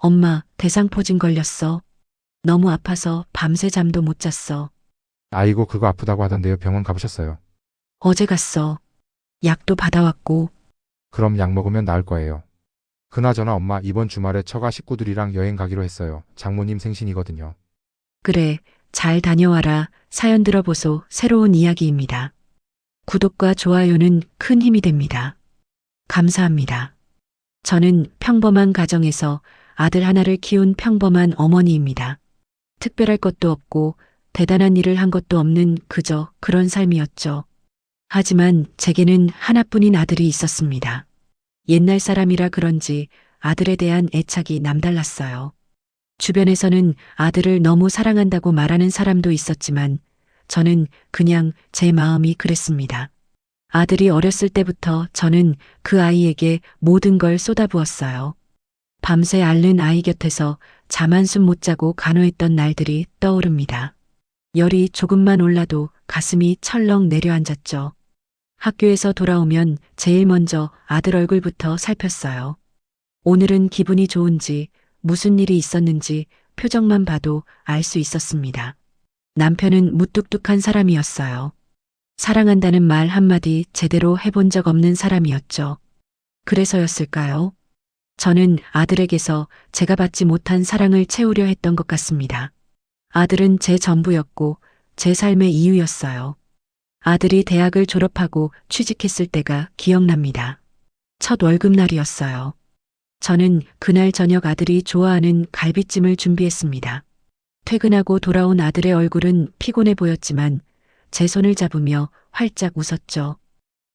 엄마, 대상포진 걸렸어. 너무 아파서 밤새 잠도 못 잤어. 아이고, 그거 아프다고 하던데요. 병원 가보셨어요? 어제 갔어. 약도 받아왔고. 그럼 약 먹으면 나을 거예요. 그나저나 엄마, 이번 주말에 처가 식구들이랑 여행 가기로 했어요. 장모님 생신이거든요. 그래, 잘 다녀와라. 사연 들어보소. 새로운 이야기입니다. 구독과 좋아요는 큰 힘이 됩니다. 감사합니다. 저는 평범한 가정에서 아들 하나를 키운 평범한 어머니입니다. 특별할 것도 없고 대단한 일을 한 것도 없는 그저 그런 삶이었죠. 하지만 제게는 하나뿐인 아들이 있었습니다. 옛날 사람이라 그런지 아들에 대한 애착이 남달랐어요. 주변에서는 아들을 너무 사랑한다고 말하는 사람도 있었지만 저는 그냥 제 마음이 그랬습니다. 아들이 어렸을 때부터 저는 그 아이에게 모든 걸 쏟아부었어요. 밤새 앓는 아이 곁에서 잠 한숨 못 자고 간호했던 날들이 떠오릅니다. 열이 조금만 올라도 가슴이 철렁 내려앉았죠. 학교에서 돌아오면 제일 먼저 아들 얼굴부터 살폈어요. 오늘은 기분이 좋은지 무슨 일이 있었는지 표정만 봐도 알 수 있었습니다. 남편은 무뚝뚝한 사람이었어요. 사랑한다는 말 한마디 제대로 해본 적 없는 사람이었죠. 그래서였을까요? 저는 아들에게서 제가 받지 못한 사랑을 채우려 했던 것 같습니다. 아들은 제 전부였고 제 삶의 이유였어요. 아들이 대학을 졸업하고 취직했을 때가 기억납니다. 첫 월급날이었어요. 저는 그날 저녁 아들이 좋아하는 갈비찜을 준비했습니다. 퇴근하고 돌아온 아들의 얼굴은 피곤해 보였지만 제 손을 잡으며 활짝 웃었죠.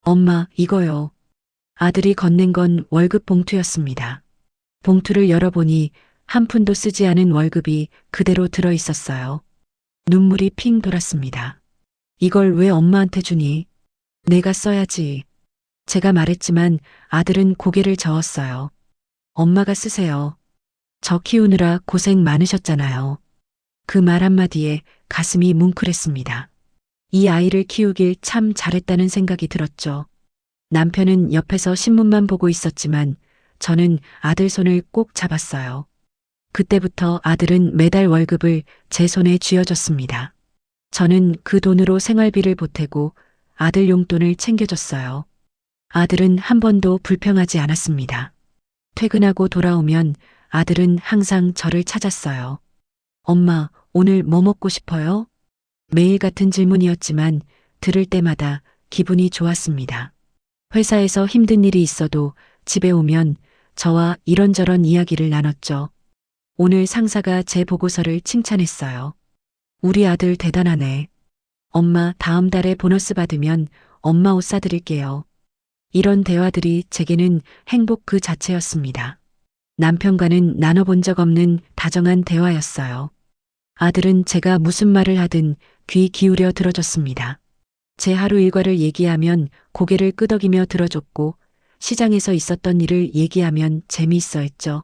엄마, 이거요. 아들이 건넨 건 월급 봉투였습니다. 봉투를 열어보니 한 푼도 쓰지 않은 월급이 그대로 들어 있었어요. 눈물이 핑 돌았습니다. 이걸 왜 엄마한테 주니? 내가 써야지. 제가 말했지만 아들은 고개를 저었어요. 엄마가 쓰세요. 저 키우느라 고생 많으셨잖아요. 그 말 한마디에 가슴이 뭉클했습니다. 이 아이를 키우길 참 잘했다는 생각이 들었죠. 남편은 옆에서 신문만 보고 있었지만 저는 아들 손을 꼭 잡았어요. 그때부터 아들은 매달 월급을 제 손에 쥐어줬습니다. 저는 그 돈으로 생활비를 보태고 아들 용돈을 챙겨줬어요. 아들은 한 번도 불평하지 않았습니다. 퇴근하고 돌아오면 아들은 항상 저를 찾았어요. 엄마, 오늘 뭐 먹고 싶어요? 매일 같은 질문이었지만 들을 때마다 기분이 좋았습니다. 회사에서 힘든 일이 있어도 집에 오면 저와 이런저런 이야기를 나눴죠. 오늘 상사가 제 보고서를 칭찬했어요. 우리 아들 대단하네. 엄마, 다음 달에 보너스 받으면 엄마 옷 사드릴게요. 이런 대화들이 제게는 행복 그 자체였습니다. 남편과는 나눠본 적 없는 다정한 대화였어요. 아들은 제가 무슨 말을 하든 귀 기울여 들어줬습니다. 제 하루 일과를 얘기하면 고개를 끄덕이며 들어줬고 시장에서 있었던 일을 얘기하면 재미있어 했죠.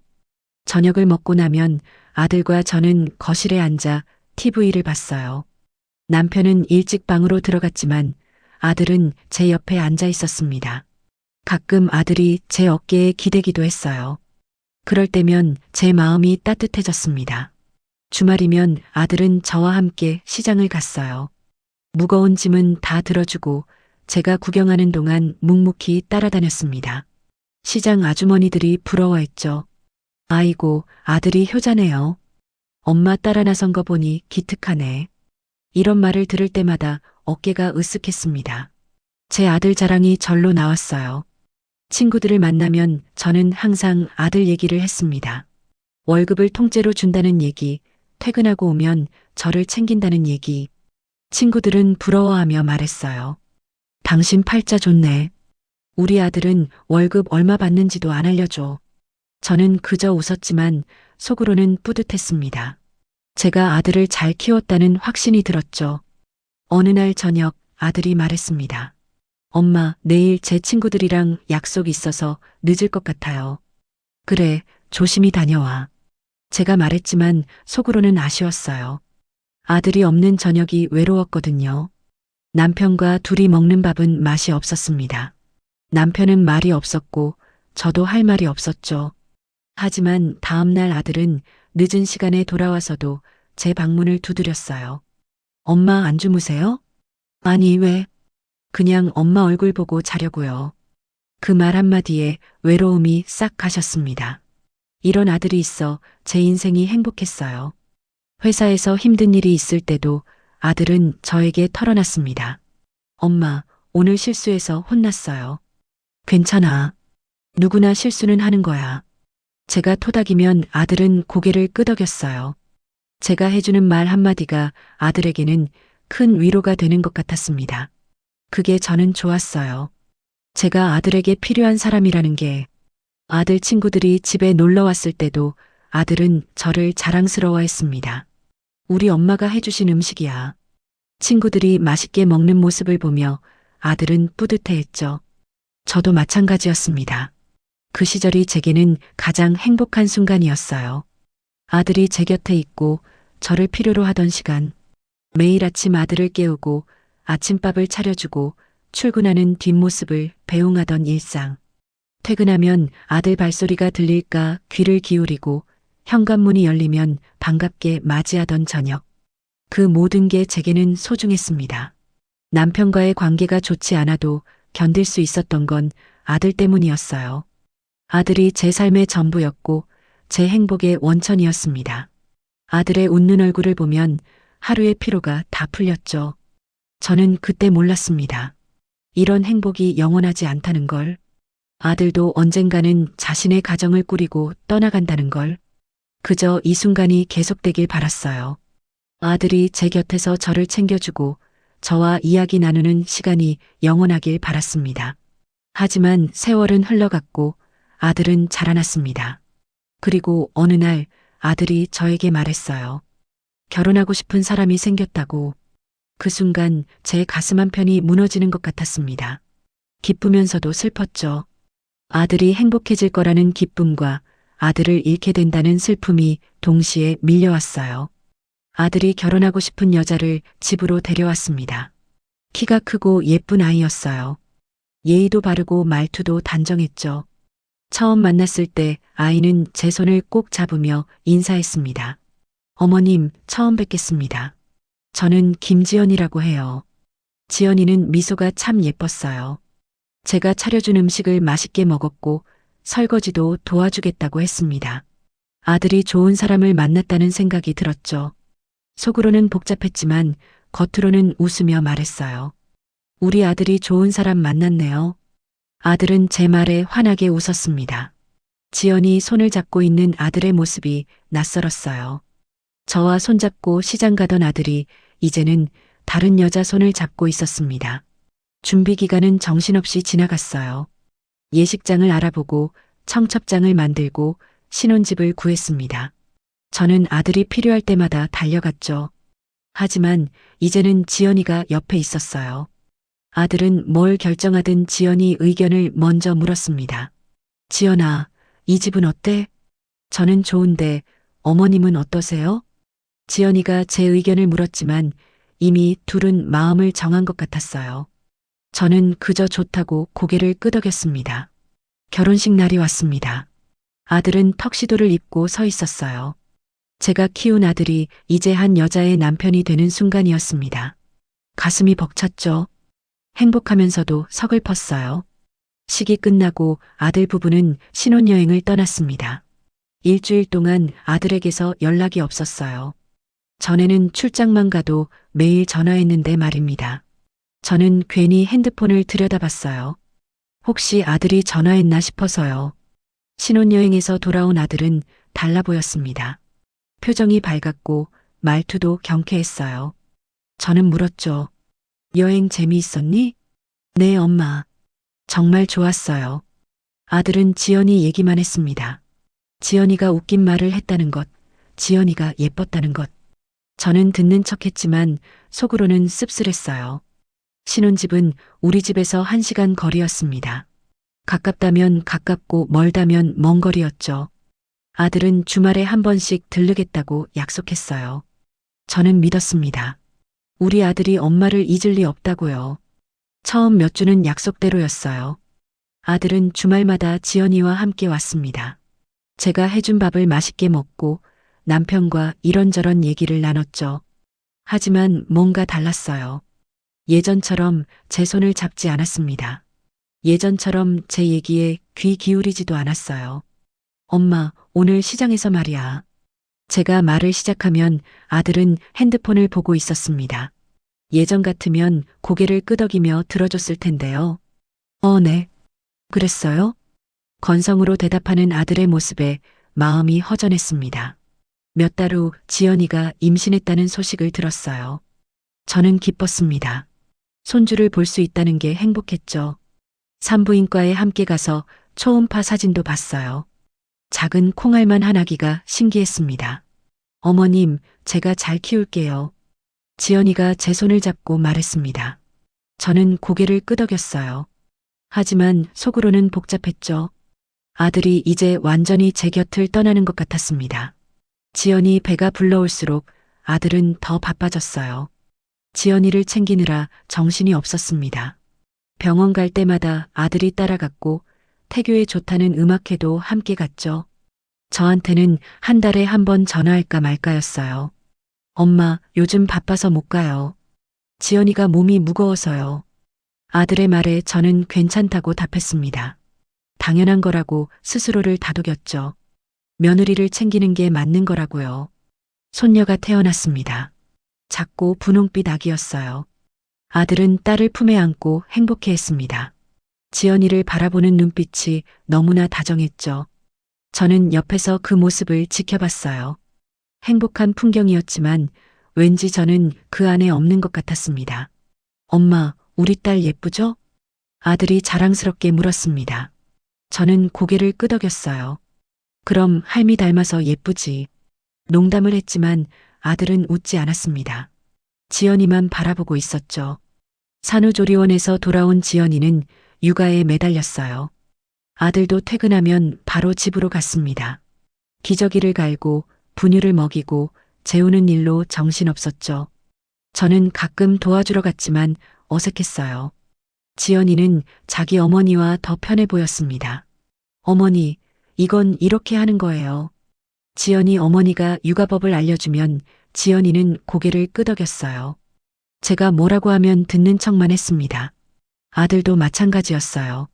저녁을 먹고 나면 아들과 저는 거실에 앉아 TV를 봤어요. 남편은 일찍 방으로 들어갔지만 아들은 제 옆에 앉아 있었습니다. 가끔 아들이 제 어깨에 기대기도 했어요. 그럴 때면 제 마음이 따뜻해졌습니다. 주말이면 아들은 저와 함께 시장을 갔어요. 무거운 짐은 다 들어주고 제가 구경하는 동안 묵묵히 따라다녔습니다. 시장 아주머니들이 부러워했죠. 아이고, 아들이 효자네요. 엄마 따라 나선 거 보니 기특하네. 이런 말을 들을 때마다 어깨가 으쓱했습니다. 제 아들 자랑이 절로 나왔어요. 친구들을 만나면 저는 항상 아들 얘기를 했습니다. 월급을 통째로 준다는 얘기, 퇴근하고 오면 저를 챙긴다는 얘기. 친구들은 부러워하며 말했어요. 당신 팔자 좋네. 우리 아들은 월급 얼마 받는지도 안 알려줘. 저는 그저 웃었지만 속으로는 뿌듯했습니다. 제가 아들을 잘 키웠다는 확신이 들었죠. 어느 날 저녁 아들이 말했습니다. 엄마, 내일 제 친구들이랑 약속 있어서 늦을 것 같아요. 그래, 조심히 다녀와. 제가 말했지만 속으로는 아쉬웠어요. 아들이 없는 저녁이 외로웠거든요. 남편과 둘이 먹는 밥은 맛이 없었습니다. 남편은 말이 없었고 저도 할 말이 없었죠. 하지만 다음날 아들은 늦은 시간에 돌아와서도 제 방문을 두드렸어요. 엄마 안 주무세요? 아니, 왜? 그냥 엄마 얼굴 보고 자려고요. 그 말 한마디에 외로움이 싹 가셨습니다. 이런 아들이 있어 제 인생이 행복했어요. 회사에서 힘든 일이 있을 때도 아들은 저에게 털어놨습니다. 엄마, 오늘 실수해서 혼났어요. 괜찮아. 누구나 실수는 하는 거야. 제가 토닥이면 아들은 고개를 끄덕였어요. 제가 해주는 말 한마디가 아들에게는 큰 위로가 되는 것 같았습니다. 그게 저는 좋았어요. 제가 아들에게 필요한 사람이라는 게 아들 친구들이 집에 놀러 왔을 때도 아들은 저를 자랑스러워했습니다. 우리 엄마가 해주신 음식이야. 친구들이 맛있게 먹는 모습을 보며 아들은 뿌듯해했죠. 저도 마찬가지였습니다. 그 시절이 제게는 가장 행복한 순간이었어요. 아들이 제 곁에 있고 저를 필요로 하던 시간, 매일 아침 아들을 깨우고 아침밥을 차려주고 출근하는 뒷모습을 배웅하던 일상. 퇴근하면 아들 발소리가 들릴까 귀를 기울이고 현관문이 열리면 반갑게 맞이하던 저녁. 그 모든 게 제게는 소중했습니다. 남편과의 관계가 좋지 않아도 견딜 수 있었던 건 아들 때문이었어요. 아들이 제 삶의 전부였고 제 행복의 원천이었습니다. 아들의 웃는 얼굴을 보면 하루의 피로가 다 풀렸죠. 저는 그때 몰랐습니다. 이런 행복이 영원하지 않다는 걸. 아들도 언젠가는 자신의 가정을 꾸리고 떠나간다는 걸. 그저 이 순간이 계속되길 바랐어요. 아들이 제 곁에서 저를 챙겨주고 저와 이야기 나누는 시간이 영원하길 바랐습니다. 하지만 세월은 흘러갔고 아들은 자라났습니다. 그리고 어느 날 아들이 저에게 말했어요. 결혼하고 싶은 사람이 생겼다고. 그 순간 제 가슴 한편이 무너지는 것 같았습니다. 기쁘면서도 슬펐죠. 아들이 행복해질 거라는 기쁨과 아들을 잃게 된다는 슬픔이 동시에 밀려왔어요. 아들이 결혼하고 싶은 여자를 집으로 데려왔습니다. 키가 크고 예쁜 아이였어요. 예의도 바르고 말투도 단정했죠. 처음 만났을 때 아이는 제 손을 꼭 잡으며 인사했습니다. 어머님, 처음 뵙겠습니다. 저는 김지연이라고 해요. 지연이는 미소가 참 예뻤어요. 제가 차려준 음식을 맛있게 먹었고 설거지도 도와주겠다고 했습니다. 아들이 좋은 사람을 만났다는 생각이 들었죠. 속으로는 복잡했지만 겉으로는 웃으며 말했어요. 우리 아들이 좋은 사람 만났네요. 아들은 제 말에 환하게 웃었습니다. 지연이 손을 잡고 있는 아들의 모습이 낯설었어요. 저와 손잡고 시장 가던 아들이 이제는 다른 여자 손을 잡고 있었습니다. 준비 기간은 정신없이 지나갔어요. 예식장을 알아보고 청첩장을 만들고 신혼집을 구했습니다. 저는 아들이 필요할 때마다 달려갔죠. 하지만 이제는 지연이가 옆에 있었어요. 아들은 뭘 결정하든 지연이 의견을 먼저 물었습니다. 지연아, 이 집은 어때? 저는 좋은데 어머님은 어떠세요? 지연이가 제 의견을 물었지만 이미 둘은 마음을 정한 것 같았어요. 저는 그저 좋다고 고개를 끄덕였습니다. 결혼식 날이 왔습니다. 아들은 턱시도를 입고 서 있었어요. 제가 키운 아들이 이제 한 여자의 남편이 되는 순간이었습니다. 가슴이 벅찼죠. 행복하면서도 서글펐어요. 식이 끝나고 아들 부부는 신혼여행을 떠났습니다. 일주일 동안 아들에게서 연락이 없었어요. 전에는 출장만 가도 매일 전화했는데 말입니다. 저는 괜히 핸드폰을 들여다봤어요. 혹시 아들이 전화했나 싶어서요. 신혼여행에서 돌아온 아들은 달라 보였습니다. 표정이 밝았고 말투도 경쾌했어요. 저는 물었죠. 여행 재미있었니? 네, 엄마. 정말 좋았어요. 아들은 지연이 얘기만 했습니다. 지연이가 웃긴 말을 했다는 것, 지연이가 예뻤다는 것. 저는 듣는 척했지만 속으로는 씁쓸했어요. 신혼집은 우리 집에서 1시간 거리였습니다. 가깝다면 가깝고 멀다면 먼 거리였죠. 아들은 주말에 한 번씩 들르겠다고 약속했어요. 저는 믿었습니다. 우리 아들이 엄마를 잊을 리 없다고요. 처음 몇 주는 약속대로였어요. 아들은 주말마다 지연이와 함께 왔습니다. 제가 해준 밥을 맛있게 먹고 남편과 이런저런 얘기를 나눴죠. 하지만 뭔가 달랐어요. 예전처럼 제 손을 잡지 않았습니다. 예전처럼 제 얘기에 귀 기울이지도 않았어요. 엄마, 오늘 시장에서 말이야. 제가 말을 시작하면 아들은 핸드폰을 보고 있었습니다. 예전 같으면 고개를 끄덕이며 들어줬을 텐데요. 네. 그랬어요? 건성으로 대답하는 아들의 모습에 마음이 허전했습니다. 몇 달 후 지연이가 임신했다는 소식을 들었어요. 저는 기뻤습니다. 손주를 볼 수 있다는 게 행복했죠. 산부인과에 함께 가서 초음파 사진도 봤어요. 작은 콩알만 한 아기가 신기했습니다. 어머님, 제가 잘 키울게요. 지연이가 제 손을 잡고 말했습니다. 저는 고개를 끄덕였어요. 하지만 속으로는 복잡했죠. 아들이 이제 완전히 제 곁을 떠나는 것 같았습니다. 지연이 배가 불러올수록 아들은 더 바빠졌어요. 지연이를 챙기느라 정신이 없었습니다. 병원 갈 때마다 아들이 따라갔고 태교에 좋다는 음악회도 함께 갔죠. 저한테는 한 달에 한 번 전화할까 말까였어요. 엄마, 요즘 바빠서 못 가요. 지연이가 몸이 무거워서요. 아들의 말에 저는 괜찮다고 답했습니다. 당연한 거라고 스스로를 다독였죠. 며느리를 챙기는 게 맞는 거라고요. 손녀가 태어났습니다. 작고 분홍빛 아기였어요. 아들은 딸을 품에 안고 행복해했습니다. 지연이를 바라보는 눈빛이 너무나 다정했죠. 저는 옆에서 그 모습을 지켜봤어요. 행복한 풍경이었지만 왠지 저는 그 안에 없는 것 같았습니다. 엄마, 우리 딸 예쁘죠? 아들이 자랑스럽게 물었습니다. 저는 고개를 끄덕였어요. 그럼 할미 닮아서 예쁘지. 농담을 했지만 아들은 웃지 않았습니다. 지연이만 바라보고 있었죠. 산후조리원에서 돌아온 지연이는 육아에 매달렸어요. 아들도 퇴근하면 바로 집으로 갔습니다. 기저귀를 갈고 분유를 먹이고 재우는 일로 정신없었죠. 저는 가끔 도와주러 갔지만 어색했어요. 지연이는 자기 어머니와 더 편해 보였습니다. 어머니, 이건 이렇게 하는 거예요. 지연이 어머니가 육아법을 알려주면 지연이는 고개를 끄덕였어요. 제가 뭐라고 하면 듣는 척만 했습니다. 아들도 마찬가지였어요.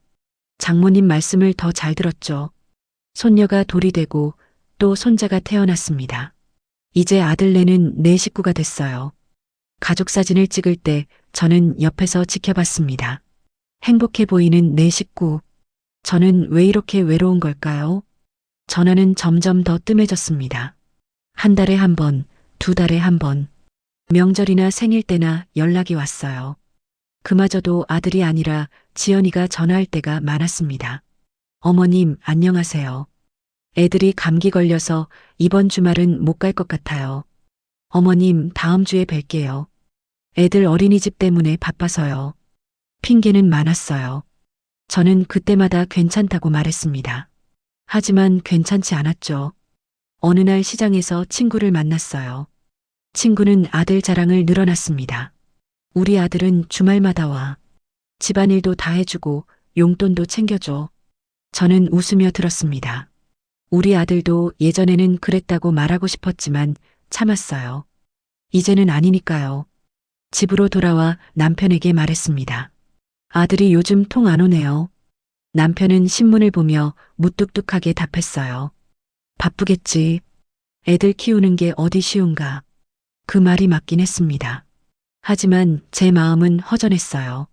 장모님 말씀을 더 잘 들었죠. 손녀가 돌이 되고 또 손자가 태어났습니다. 이제 아들네는 내 식구가 됐어요. 가족 사진을 찍을 때 저는 옆에서 지켜봤습니다. 행복해 보이는 내 식구. 저는 왜 이렇게 외로운 걸까요? 전화는 점점 더 뜸해졌습니다. 한 달에 한 번, 두 달에 한 번. 명절이나 생일 때나 연락이 왔어요. 그마저도 아들이 아니라 지연이가 전화할 때가 많았습니다. 어머님, 안녕하세요. 애들이 감기 걸려서 이번 주말은 못 갈 것 같아요. 어머님, 다음 주에 뵐게요. 애들 어린이집 때문에 바빠서요. 핑계는 많았어요. 저는 그때마다 괜찮다고 말했습니다. 하지만 괜찮지 않았죠. 어느 날 시장에서 친구를 만났어요. 친구는 아들 자랑을 늘어놨습니다. 우리 아들은 주말마다 와. 집안일도 다 해주고 용돈도 챙겨줘. 저는 웃으며 들었습니다. 우리 아들도 예전에는 그랬다고 말하고 싶었지만 참았어요. 이제는 아니니까요. 집으로 돌아와 남편에게 말했습니다. 아들이 요즘 통 안 오네요. 남편은 신문을 보며 무뚝뚝하게 답했어요. 바쁘겠지. 애들 키우는 게 어디 쉬운가. 그 말이 맞긴 했습니다. 하지만 제 마음은 허전했어요.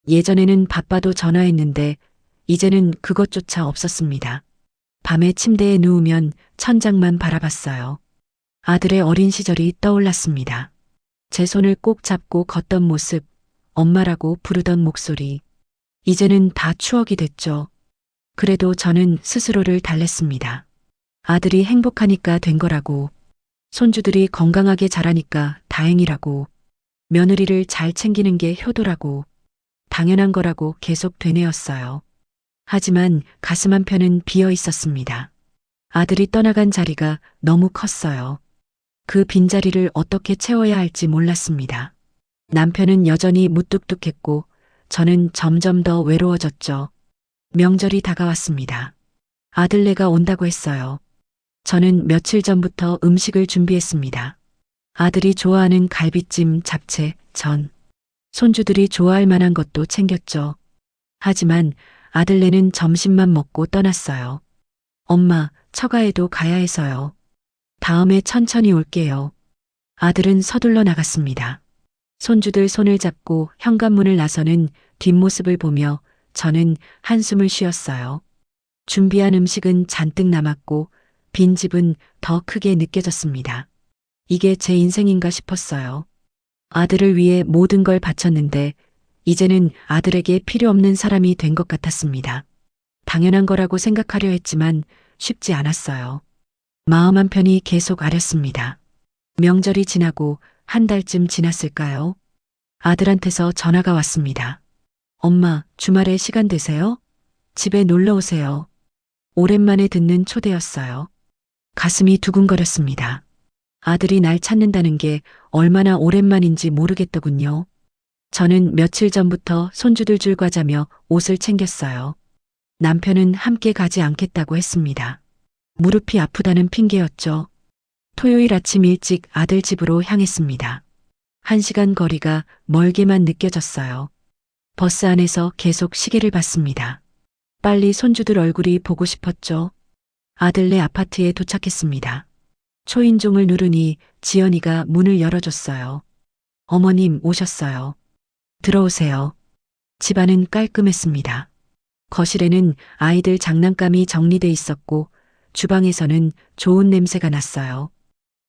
예전에는 바빠도 전화했는데 이제는 그것조차 없었습니다. 밤에 침대에 누우면 천장만 바라봤어요. 아들의 어린 시절이 떠올랐습니다. 제 손을 꼭 잡고 걷던 모습, 엄마라고 부르던 목소리. 이제는 다 추억이 됐죠. 그래도 저는 스스로를 달랬습니다. 아들이 행복하니까 된 거라고. 손주들이 건강하게 자라니까 다행이라고. 며느리를 잘 챙기는 게 효도라고. 당연한 거라고 계속 되뇌었어요. 하지만 가슴 한편은 비어 있었습니다. 아들이 떠나간 자리가 너무 컸어요. 그 빈자리를 어떻게 채워야 할지 몰랐습니다. 남편은 여전히 무뚝뚝했고 저는 점점 더 외로워졌죠. 명절이 다가왔습니다. 아들네가 온다고 했어요. 저는 며칠 전부터 음식을 준비했습니다. 아들이 좋아하는 갈비찜, 잡채, 전. 손주들이 좋아할 만한 것도 챙겼죠. 하지만 아들네는 점심만 먹고 떠났어요. 엄마, 처가에도 가야 해서요. 다음에 천천히 올게요. 아들은 서둘러 나갔습니다. 손주들 손을 잡고 현관문을 나서는 뒷모습을 보며 저는 한숨을 쉬었어요. 준비한 음식은 잔뜩 남았고 빈집은 더 크게 느껴졌습니다. 이게 제 인생인가 싶었어요. 아들을 위해 모든 걸 바쳤는데 이제는 아들에게 필요 없는 사람이 된 것 같았습니다. 당연한 거라고 생각하려 했지만 쉽지 않았어요. 마음 한편이 계속 아렸습니다. 명절이 지나고 한 달쯤 지났을까요? 아들한테서 전화가 왔습니다. 엄마, 주말에 시간 되세요? 집에 놀러 오세요. 오랜만에 듣는 초대였어요. 가슴이 두근거렸습니다. 아들이 날 찾는다는 게 얼마나 오랜만인지 모르겠더군요. 저는 며칠 전부터 손주들 줄 과자며 옷을 챙겼어요. 남편은 함께 가지 않겠다고 했습니다. 무릎이 아프다는 핑계였죠. 토요일 아침 일찍 아들 집으로 향했습니다. 1시간 거리가 멀게만 느껴졌어요. 버스 안에서 계속 시계를 봤습니다. 빨리 손주들 얼굴이 보고 싶었죠. 아들네 아파트에 도착했습니다. 초인종을 누르니 지연이가 문을 열어줬어요. 어머님 오셨어요. 들어오세요. 집안은 깔끔했습니다. 거실에는 아이들 장난감이 정리돼 있었고 주방에서는 좋은 냄새가 났어요.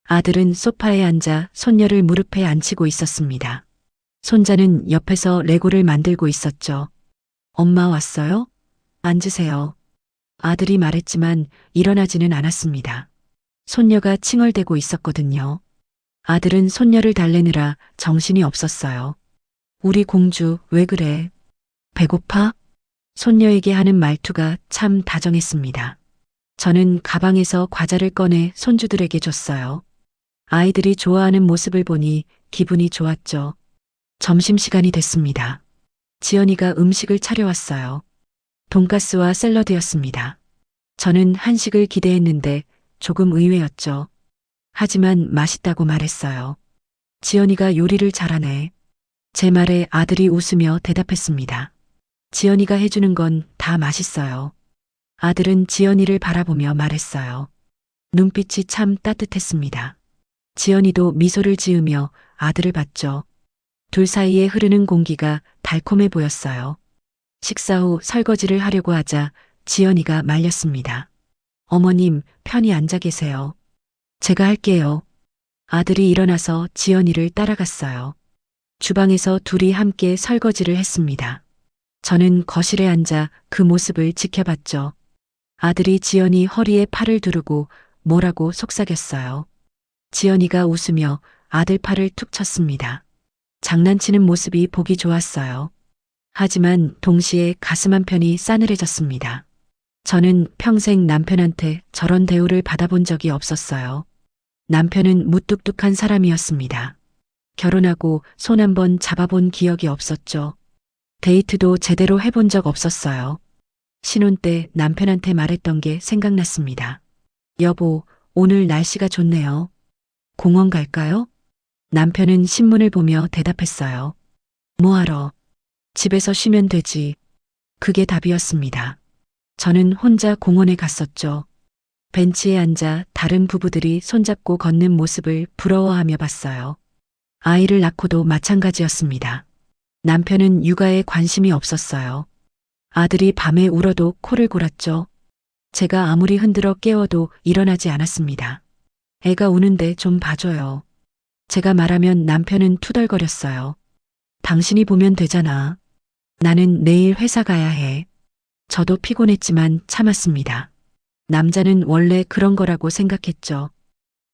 아들은 소파에 앉아 손녀를 무릎에 앉히고 있었습니다. 손자는 옆에서 레고를 만들고 있었죠. 엄마 왔어요? 앉으세요. 아들이 말했지만 일어나지는 않았습니다. 손녀가 칭얼대고 있었거든요. 아들은 손녀를 달래느라 정신이 없었어요. 우리 공주, 왜 그래? 배고파? 손녀에게 하는 말투가 참 다정했습니다. 저는 가방에서 과자를 꺼내 손주들에게 줬어요. 아이들이 좋아하는 모습을 보니 기분이 좋았죠. 점심시간이 됐습니다. 지연이가 음식을 차려왔어요. 돈가스와 샐러드였습니다. 저는 한식을 기대했는데 조금 의외였죠. 하지만 맛있다고 말했어요. 지연이가 요리를 잘하네. 제 말에 아들이 웃으며 대답했습니다. 지연이가 해주는 건 다 맛있어요. 아들은 지연이를 바라보며 말했어요. 눈빛이 참 따뜻했습니다. 지연이도 미소를 지으며 아들을 봤죠. 둘 사이에 흐르는 공기가 달콤해 보였어요. 식사 후 설거지를 하려고 하자 지연이가 말렸습니다. 어머님, 편히 앉아 계세요. 제가 할게요. 아들이 일어나서 지연이를 따라갔어요. 주방에서 둘이 함께 설거지를 했습니다. 저는 거실에 앉아 그 모습을 지켜봤죠. 아들이 지연이 허리에 팔을 두르고 뭐라고 속삭였어요. 지연이가 웃으며 아들 팔을 툭 쳤습니다. 장난치는 모습이 보기 좋았어요. 하지만 동시에 가슴 한편이 싸늘해졌습니다. 저는 평생 남편한테 저런 대우를 받아본 적이 없었어요. 남편은 무뚝뚝한 사람이었습니다. 결혼하고 손 한 번 잡아본 기억이 없었죠. 데이트도 제대로 해본 적 없었어요. 신혼 때 남편한테 말했던 게 생각났습니다. 여보, 오늘 날씨가 좋네요. 공원 갈까요? 남편은 신문을 보며 대답했어요. 뭐하러? 집에서 쉬면 되지. 그게 답이었습니다. 저는 혼자 공원에 갔었죠. 벤치에 앉아 다른 부부들이 손잡고 걷는 모습을 부러워하며 봤어요. 아이를 낳고도 마찬가지였습니다. 남편은 육아에 관심이 없었어요. 아들이 밤에 울어도 코를 골았죠. 제가 아무리 흔들어 깨워도 일어나지 않았습니다. 애가 우는데 좀 봐줘요. 제가 말하면 남편은 투덜거렸어요. 당신이 보면 되잖아. 나는 내일 회사 가야 해. 저도 피곤했지만 참았습니다. 남자는 원래 그런 거라고 생각했죠.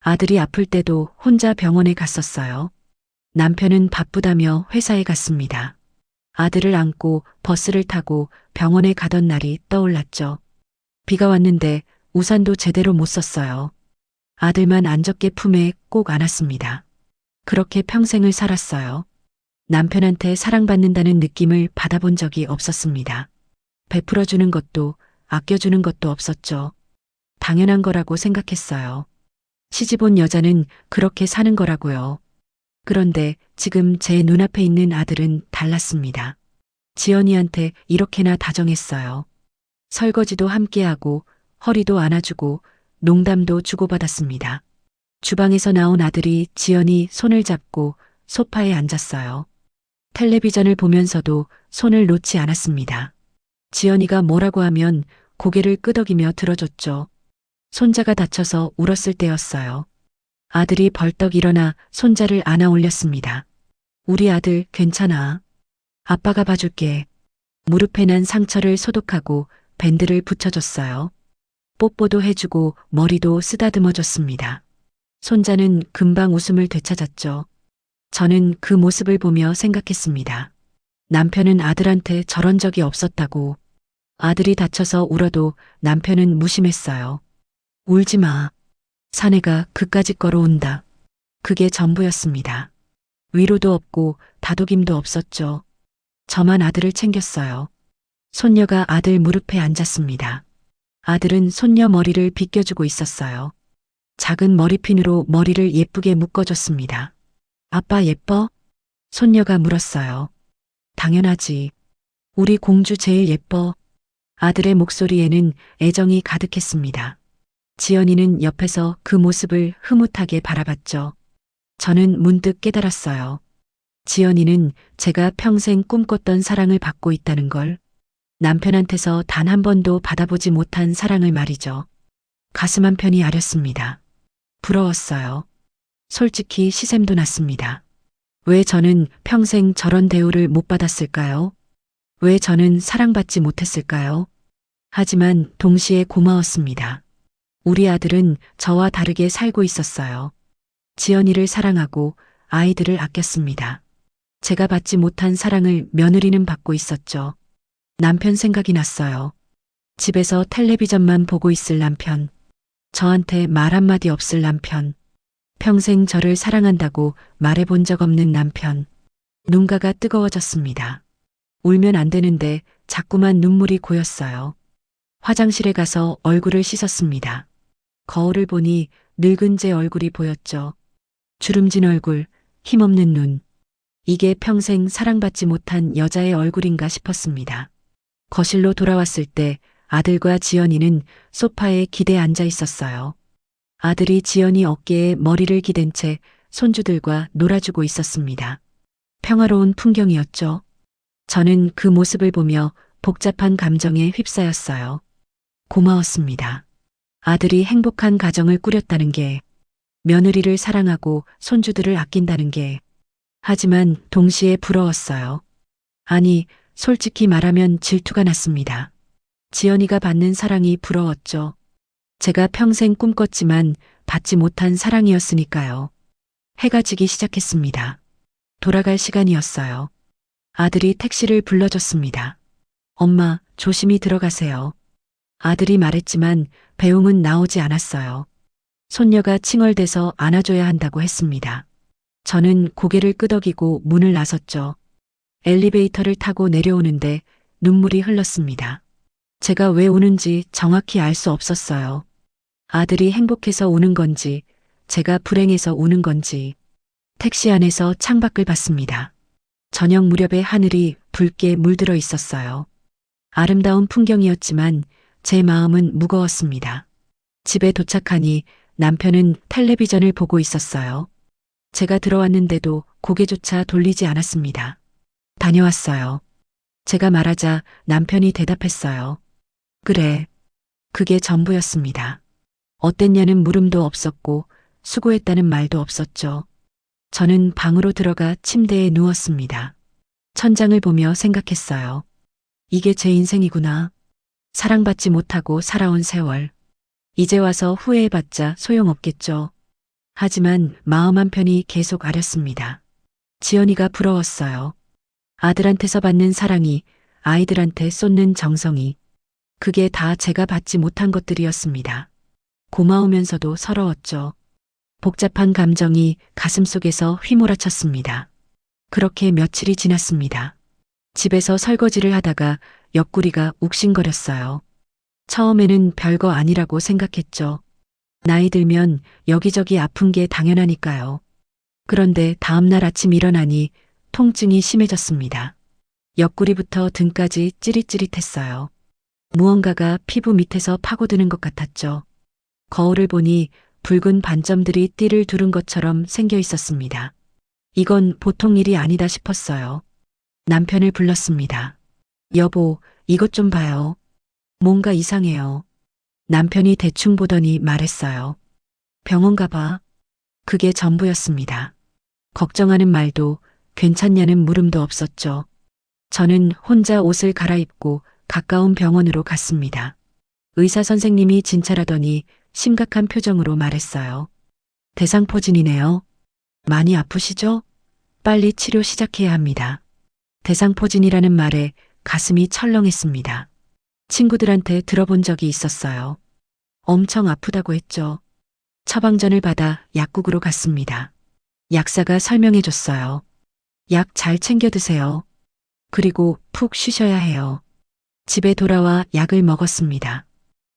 아들이 아플 때도 혼자 병원에 갔었어요. 남편은 바쁘다며 회사에 갔습니다. 아들을 안고 버스를 타고 병원에 가던 날이 떠올랐죠. 비가 왔는데 우산도 제대로 못 썼어요. 아들만 안적게 품에 꼭 안았습니다. 그렇게 평생을 살았어요. 남편한테 사랑받는다는 느낌을 받아본 적이 없었습니다. 베풀어주는 것도 아껴주는 것도 없었죠. 당연한 거라고 생각했어요. 시집 온 여자는 그렇게 사는 거라고요. 그런데 지금 제 눈앞에 있는 아들은 달랐습니다. 지연이한테 이렇게나 다정했어요. 설거지도 함께하고 허리도 안아주고 농담도 주고받았습니다. 주방에서 나온 아들이 지연이 손을 잡고 소파에 앉았어요. 텔레비전을 보면서도 손을 놓지 않았습니다. 지연이가 뭐라고 하면 고개를 끄덕이며 들어줬죠. 손자가 다쳐서 울었을 때였어요. 아들이 벌떡 일어나 손자를 안아 올렸습니다. 우리 아들 괜찮아. 아빠가 봐줄게. 무릎에 난 상처를 소독하고 밴드를 붙여줬어요. 뽀뽀도 해주고 머리도 쓰다듬어줬습니다. 손자는 금방 웃음을 되찾았죠. 저는 그 모습을 보며 생각했습니다. 남편은 아들한테 저런 적이 없었다고. 아들이 다쳐서 울어도 남편은 무심했어요. 울지 마. 사내가 그까짓 거로 운다. 그게 전부였습니다. 위로도 없고 다독임도 없었죠. 저만 아들을 챙겼어요. 손녀가 아들 무릎에 앉았습니다. 아들은 손녀 머리를 빗겨주고 있었어요. 작은 머리핀으로 머리를 예쁘게 묶어줬습니다. 아빠 예뻐? 손녀가 물었어요. 당연하지. 우리 공주 제일 예뻐. 아들의 목소리에는 애정이 가득했습니다. 지연이는 옆에서 그 모습을 흐뭇하게 바라봤죠. 저는 문득 깨달았어요. 지연이는 제가 평생 꿈꿨던 사랑을 받고 있다는 걸. 남편한테서 단 한 번도 받아보지 못한 사랑을 말이죠. 가슴 한편이 아렸습니다. 부러웠어요. 솔직히 시샘도 났습니다. 왜 저는 평생 저런 대우를 못 받았을까요? 왜 저는 사랑받지 못했을까요? 하지만 동시에 고마웠습니다. 우리 아들은 저와 다르게 살고 있었어요. 지연이를 사랑하고 아이들을 아꼈습니다. 제가 받지 못한 사랑을 며느리는 받고 있었죠. 남편 생각이 났어요. 집에서 텔레비전만 보고 있을 남편. 저한테 말 한마디 없을 남편. 평생 저를 사랑한다고 말해본 적 없는 남편. 눈가가 뜨거워졌습니다. 울면 안 되는데 자꾸만 눈물이 고였어요. 화장실에 가서 얼굴을 씻었습니다. 거울을 보니 늙은 제 얼굴이 보였죠. 주름진 얼굴, 힘없는 눈. 이게 평생 사랑받지 못한 여자의 얼굴인가 싶었습니다. 거실로 돌아왔을 때 아들과 지연이는 소파에 기대 앉아 있었어요. 아들이 지연이 어깨에 머리를 기댄 채 손주들과 놀아주고 있었습니다. 평화로운 풍경이었죠. 저는 그 모습을 보며 복잡한 감정에 휩싸였어요. 고마웠습니다. 아들이 행복한 가정을 꾸렸다는 게, 며느리를 사랑하고 손주들을 아낀다는 게, 하지만 동시에 부러웠어요. 아니, 솔직히 말하면 질투가 났습니다. 지연이가 받는 사랑이 부러웠죠. 제가 평생 꿈꿨지만 받지 못한 사랑이었으니까요. 해가 지기 시작했습니다. 돌아갈 시간이었어요. 아들이 택시를 불러줬습니다. 엄마, 조심히 들어가세요. 아들이 말했지만 배웅은 나오지 않았어요. 손녀가 칭얼대서 안아줘야 한다고 했습니다. 저는 고개를 끄덕이고 문을 나섰죠. 엘리베이터를 타고 내려오는데 눈물이 흘렀습니다. 제가 왜 우는지 정확히 알 수 없었어요. 아들이 행복해서 우는 건지, 제가 불행해서 우는 건지. 택시 안에서 창밖을 봤습니다. 저녁 무렵에 하늘이 붉게 물들어 있었어요. 아름다운 풍경이었지만 제 마음은 무거웠습니다. 집에 도착하니 남편은 텔레비전을 보고 있었어요. 제가 들어왔는데도 고개조차 돌리지 않았습니다. 다녀왔어요. 제가 말하자 남편이 대답했어요. 그래. 그게 전부였습니다. 어땠냐는 물음도 없었고 수고했다는 말도 없었죠. 저는 방으로 들어가 침대에 누웠습니다. 천장을 보며 생각했어요. 이게 제 인생이구나. 사랑받지 못하고 살아온 세월. 이제 와서 후회해봤자 소용없겠죠. 하지만 마음 한편이 계속 아렸습니다. 지연이가 부러웠어요. 아들한테서 받는 사랑이, 아이들한테 쏟는 정성이. 그게 다 제가 받지 못한 것들이었습니다. 고마우면서도 서러웠죠. 복잡한 감정이 가슴속에서 휘몰아쳤습니다. 그렇게 며칠이 지났습니다. 집에서 설거지를 하다가 옆구리가 욱신거렸어요. 처음에는 별거 아니라고 생각했죠. 나이 들면 여기저기 아픈 게 당연하니까요. 그런데 다음날 아침 일어나니 통증이 심해졌습니다. 옆구리부터 등까지 찌릿찌릿했어요. 무언가가 피부 밑에서 파고드는 것 같았죠. 거울을 보니 붉은 반점들이 띠를 두른 것처럼 생겨 있었습니다. 이건 보통 일이 아니다 싶었어요. 남편을 불렀습니다. 여보, 이것 좀 봐요. 뭔가 이상해요. 남편이 대충 보더니 말했어요. 병원 가봐. 그게 전부였습니다. 걱정하는 말도 괜찮냐는 물음도 없었죠. 저는 혼자 옷을 갈아입고 가까운 병원으로 갔습니다. 의사 선생님이 진찰하더니 심각한 표정으로 말했어요. 대상포진이네요. 많이 아프시죠? 빨리 치료 시작해야 합니다. 대상포진이라는 말에 가슴이 철렁했습니다. 친구들한테 들어본 적이 있었어요. 엄청 아프다고 했죠. 처방전을 받아 약국으로 갔습니다. 약사가 설명해 줬어요. 약 잘 챙겨 드세요. 그리고 푹 쉬셔야 해요. 집에 돌아와 약을 먹었습니다.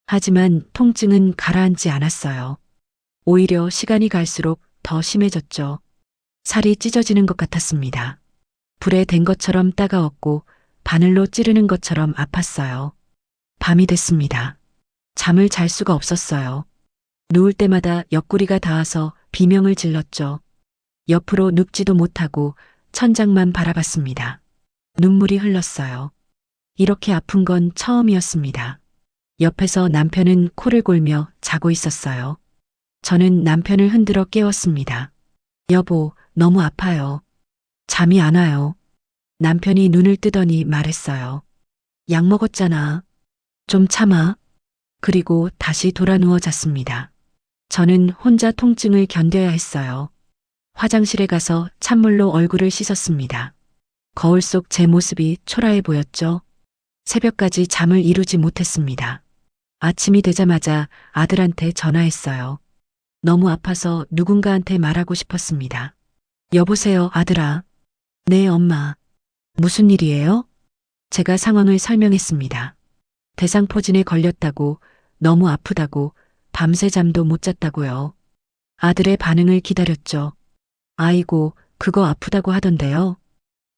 하지만 통증은 가라앉지 않았어요. 오히려 시간이 갈수록 더 심해졌죠. 살이 찢어지는 것 같았습니다. 불에 댄 것처럼 따가웠고 바늘로 찌르는 것처럼 아팠어요. 밤이 됐습니다. 잠을 잘 수가 없었어요. 누울 때마다 옆구리가 닿아서 비명을 질렀죠. 옆으로 눕지도 못하고 천장만 바라봤습니다. 눈물이 흘렀어요. 이렇게 아픈 건 처음이었습니다. 옆에서 남편은 코를 골며 자고 있었어요. 저는 남편을 흔들어 깨웠습니다. 여보, 너무 아파요. 잠이 안 와요. 남편이 눈을 뜨더니 말했어요. 약 먹었잖아. 좀 참아. 그리고 다시 돌아 누워 잤습니다. 저는 혼자 통증을 견뎌야 했어요. 화장실에 가서 찬물로 얼굴을 씻었습니다. 거울 속 제 모습이 초라해 보였죠. 새벽까지 잠을 이루지 못했습니다. 아침이 되자마자 아들한테 전화했어요. 너무 아파서 누군가한테 말하고 싶었습니다. 여보세요, 아들아. 네, 엄마. 무슨 일이에요? 제가 상황을 설명했습니다. 대상포진에 걸렸다고, 너무 아프다고, 밤새 잠도 못 잤다고요. 아들의 반응을 기다렸죠. 아이고, 그거 아프다고 하던데요.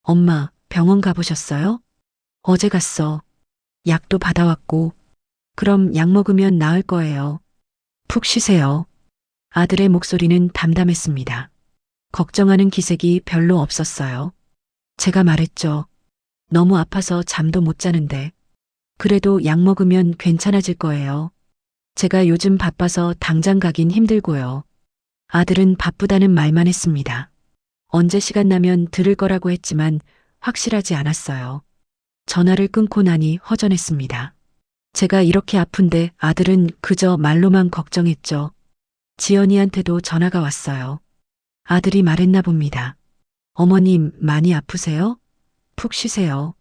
엄마, 병원 가보셨어요? 어제 갔어. 약도 받아왔고. 그럼 약 먹으면 나을 거예요. 푹 쉬세요. 아들의 목소리는 담담했습니다. 걱정하는 기색이 별로 없었어요. 제가 말했죠. 너무 아파서 잠도 못 자는데. 그래도 약 먹으면 괜찮아질 거예요. 제가 요즘 바빠서 당장 가긴 힘들고요. 아들은 바쁘다는 말만 했습니다. 언제 시간 나면 들을 거라고 했지만 확실하지 않았어요. 전화를 끊고 나니 허전했습니다. 제가 이렇게 아픈데 아들은 그저 말로만 걱정했죠. 지연이한테도 전화가 왔어요. 아들이 말했나 봅니다. 어머님, 많이 아프세요? 푹 쉬세요.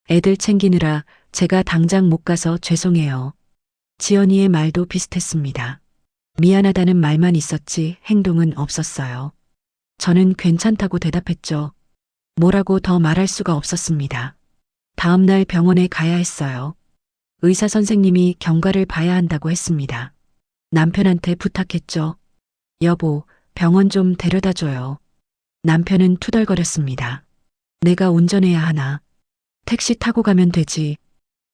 애들 챙기느라 제가 당장 못 가서 죄송해요. 지연이의 말도 비슷했습니다. 미안하다는 말만 있었지 행동은 없었어요. 저는 괜찮다고 대답했죠. 뭐라고 더 말할 수가 없었습니다. 다음 날 병원에 가야 했어요. 의사 선생님이 경과를 봐야 한다고 했습니다. 남편한테 부탁했죠. 여보, 병원 좀 데려다 줘요. 남편은 투덜거렸습니다. 내가 운전해야 하나? 택시 타고 가면 되지.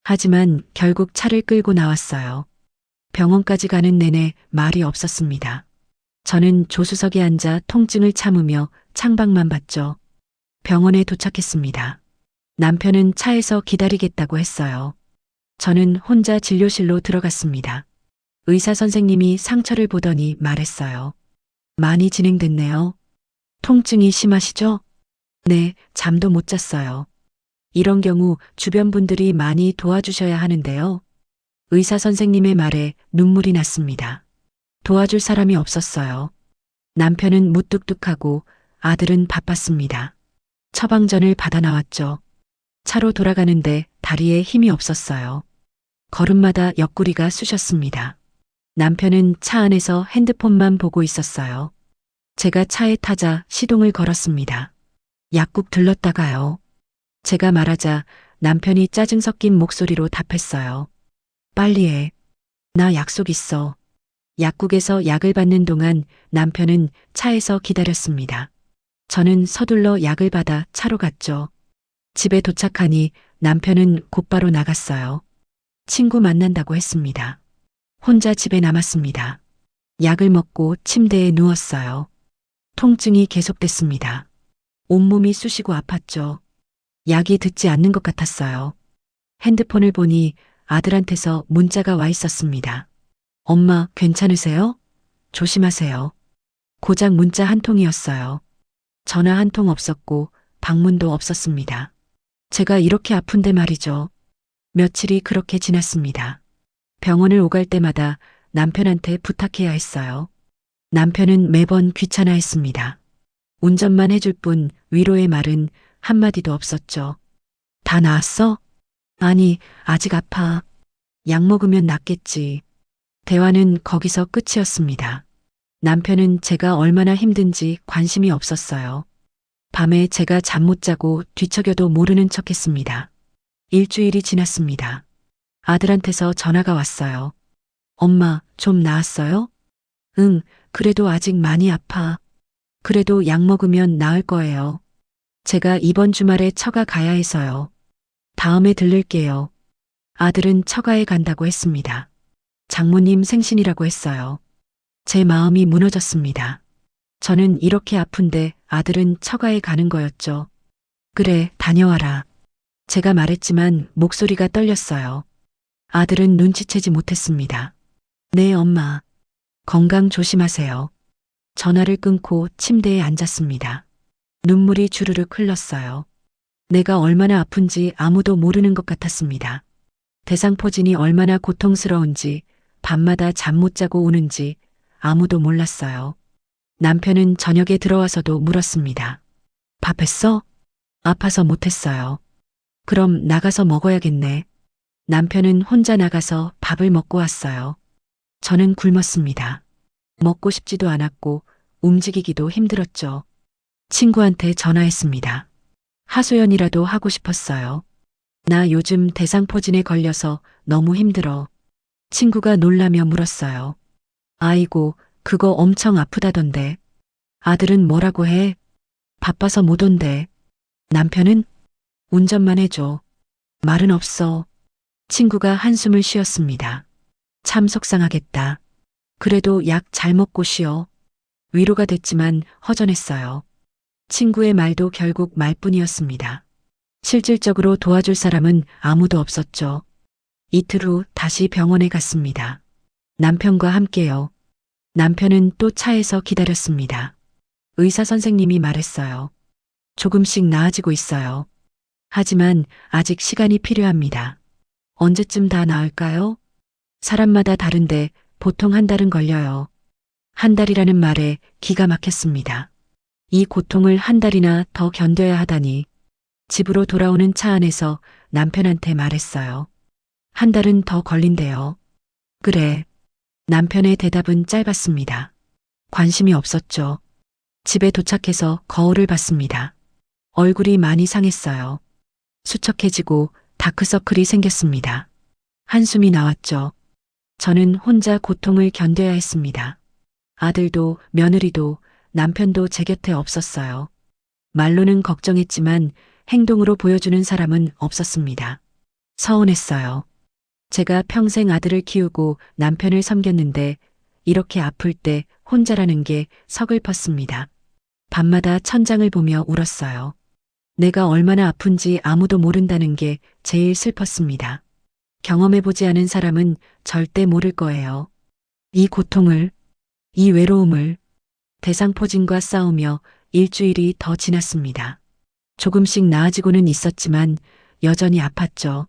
하지만 결국 차를 끌고 나왔어요. 병원까지 가는 내내 말이 없었습니다. 저는 조수석에 앉아 통증을 참으며 창밖만 봤죠. 병원에 도착했습니다. 남편은 차에서 기다리겠다고 했어요. 저는 혼자 진료실로 들어갔습니다. 의사 선생님이 상처를 보더니 말했어요. 많이 진행됐네요. 통증이 심하시죠? 네, 잠도 못 잤어요. 이런 경우 주변 분들이 많이 도와주셔야 하는데요. 의사 선생님의 말에 눈물이 났습니다. 도와줄 사람이 없었어요. 남편은 무뚝뚝하고 아들은 바빴습니다. 처방전을 받아 나왔죠. 차로 돌아가는데 다리에 힘이 없었어요. 걸음마다 옆구리가 쑤셨습니다. 남편은 차 안에서 핸드폰만 보고 있었어요. 제가 차에 타자 시동을 걸었습니다. 약국 들렀다가요. 제가 말하자 남편이 짜증 섞인 목소리로 답했어요. 빨리 해. 나 약속 있어. 약국에서 약을 받는 동안 남편은 차에서 기다렸습니다. 저는 서둘러 약을 받아 차로 갔죠. 집에 도착하니 남편은 곧바로 나갔어요. 친구 만난다고 했습니다. 혼자 집에 남았습니다. 약을 먹고 침대에 누웠어요. 통증이 계속됐습니다. 온몸이 쑤시고 아팠죠. 약이 듣지 않는 것 같았어요. 핸드폰을 보니 아들한테서 문자가 와 있었습니다. 엄마, 괜찮으세요? 조심하세요. 고작 문자 한 통이었어요. 전화 한 통 없었고 방문도 없었습니다. 제가 이렇게 아픈데 말이죠. 며칠이 그렇게 지났습니다. 병원을 오갈 때마다 남편한테 부탁해야 했어요. 남편은 매번 귀찮아했습니다. 운전만 해줄 뿐 위로의 말은 한마디도 없었죠. 다 나았어? 아니, 아직 아파. 약 먹으면 낫겠지. 대화는 거기서 끝이었습니다. 남편은 제가 얼마나 힘든지 관심이 없었어요. 밤에 제가 잠 못 자고 뒤척여도 모르는 척 했습니다. 일주일이 지났습니다. 아들한테서 전화가 왔어요. 엄마, 좀 나았어요? 응, 그래도 아직 많이 아파. 그래도 약 먹으면 나을 거예요. 제가 이번 주말에 처가 가야 해서요. 다음에 들를게요. 아들은 처가에 간다고 했습니다. 장모님 생신이라고 했어요. 제 마음이 무너졌습니다. 저는 이렇게 아픈데 아들은 처가에 가는 거였죠. 그래, 다녀와라. 제가 말했지만 목소리가 떨렸어요. 아들은 눈치채지 못했습니다. 네, 엄마. 건강 조심하세요. 전화를 끊고 침대에 앉았습니다. 눈물이 주르륵 흘렀어요. 내가 얼마나 아픈지 아무도 모르는 것 같았습니다. 대상포진이 얼마나 고통스러운지, 밤마다 잠 못 자고 우는지 아무도 몰랐어요. 남편은 저녁에 들어와서도 물었습니다. 밥 했어? 아파서 못했어요. 그럼 나가서 먹어야겠네. 남편은 혼자 나가서 밥을 먹고 왔어요. 저는 굶었습니다. 먹고 싶지도 않았고 움직이기도 힘들었죠. 친구한테 전화했습니다. 하소연이라도 하고 싶었어요. 나 요즘 대상포진에 걸려서 너무 힘들어. 친구가 놀라며 물었어요. 아이고, 그거 엄청 아프다던데. 아들은 뭐라고 해? 바빠서 못 온대. 남편은? 운전만 해줘. 말은 없어. 친구가 한숨을 쉬었습니다. 참 속상하겠다. 그래도 약 잘 먹고 쉬어. 위로가 됐지만 허전했어요. 친구의 말도 결국 말뿐이었습니다. 실질적으로 도와줄 사람은 아무도 없었죠. 이틀 후 다시 병원에 갔습니다. 남편과 함께요. 남편은 또 차에서 기다렸습니다. 의사 선생님이 말했어요. 조금씩 나아지고 있어요. 하지만 아직 시간이 필요합니다. 언제쯤 다 나을까요? 사람마다 다른데 보통 한 달은 걸려요. 한 달이라는 말에 기가 막혔습니다. 이 고통을 한 달이나 더 견뎌야 하다니. 집으로 돌아오는 차 안에서 남편한테 말했어요. 한 달은 더 걸린대요. 그래. 남편의 대답은 짧았습니다. 관심이 없었죠. 집에 도착해서 거울을 봤습니다. 얼굴이 많이 상했어요. 수척해지고 다크서클이 생겼습니다. 한숨이 나왔죠. 저는 혼자 고통을 견뎌야 했습니다. 아들도 며느리도 남편도 제 곁에 없었어요. 말로는 걱정했지만 행동으로 보여주는 사람은 없었습니다. 서운했어요. 제가 평생 아들을 키우고 남편을 섬겼는데 이렇게 아플 때 혼자라는 게 서글펐습니다. 밤마다 천장을 보며 울었어요. 내가 얼마나 아픈지 아무도 모른다는 게 제일 슬펐습니다. 경험해보지 않은 사람은 절대 모를 거예요. 이 고통을, 이 외로움을. 대상포진과 싸우며 일주일이 더 지났습니다. 조금씩 나아지고는 있었지만 여전히 아팠죠.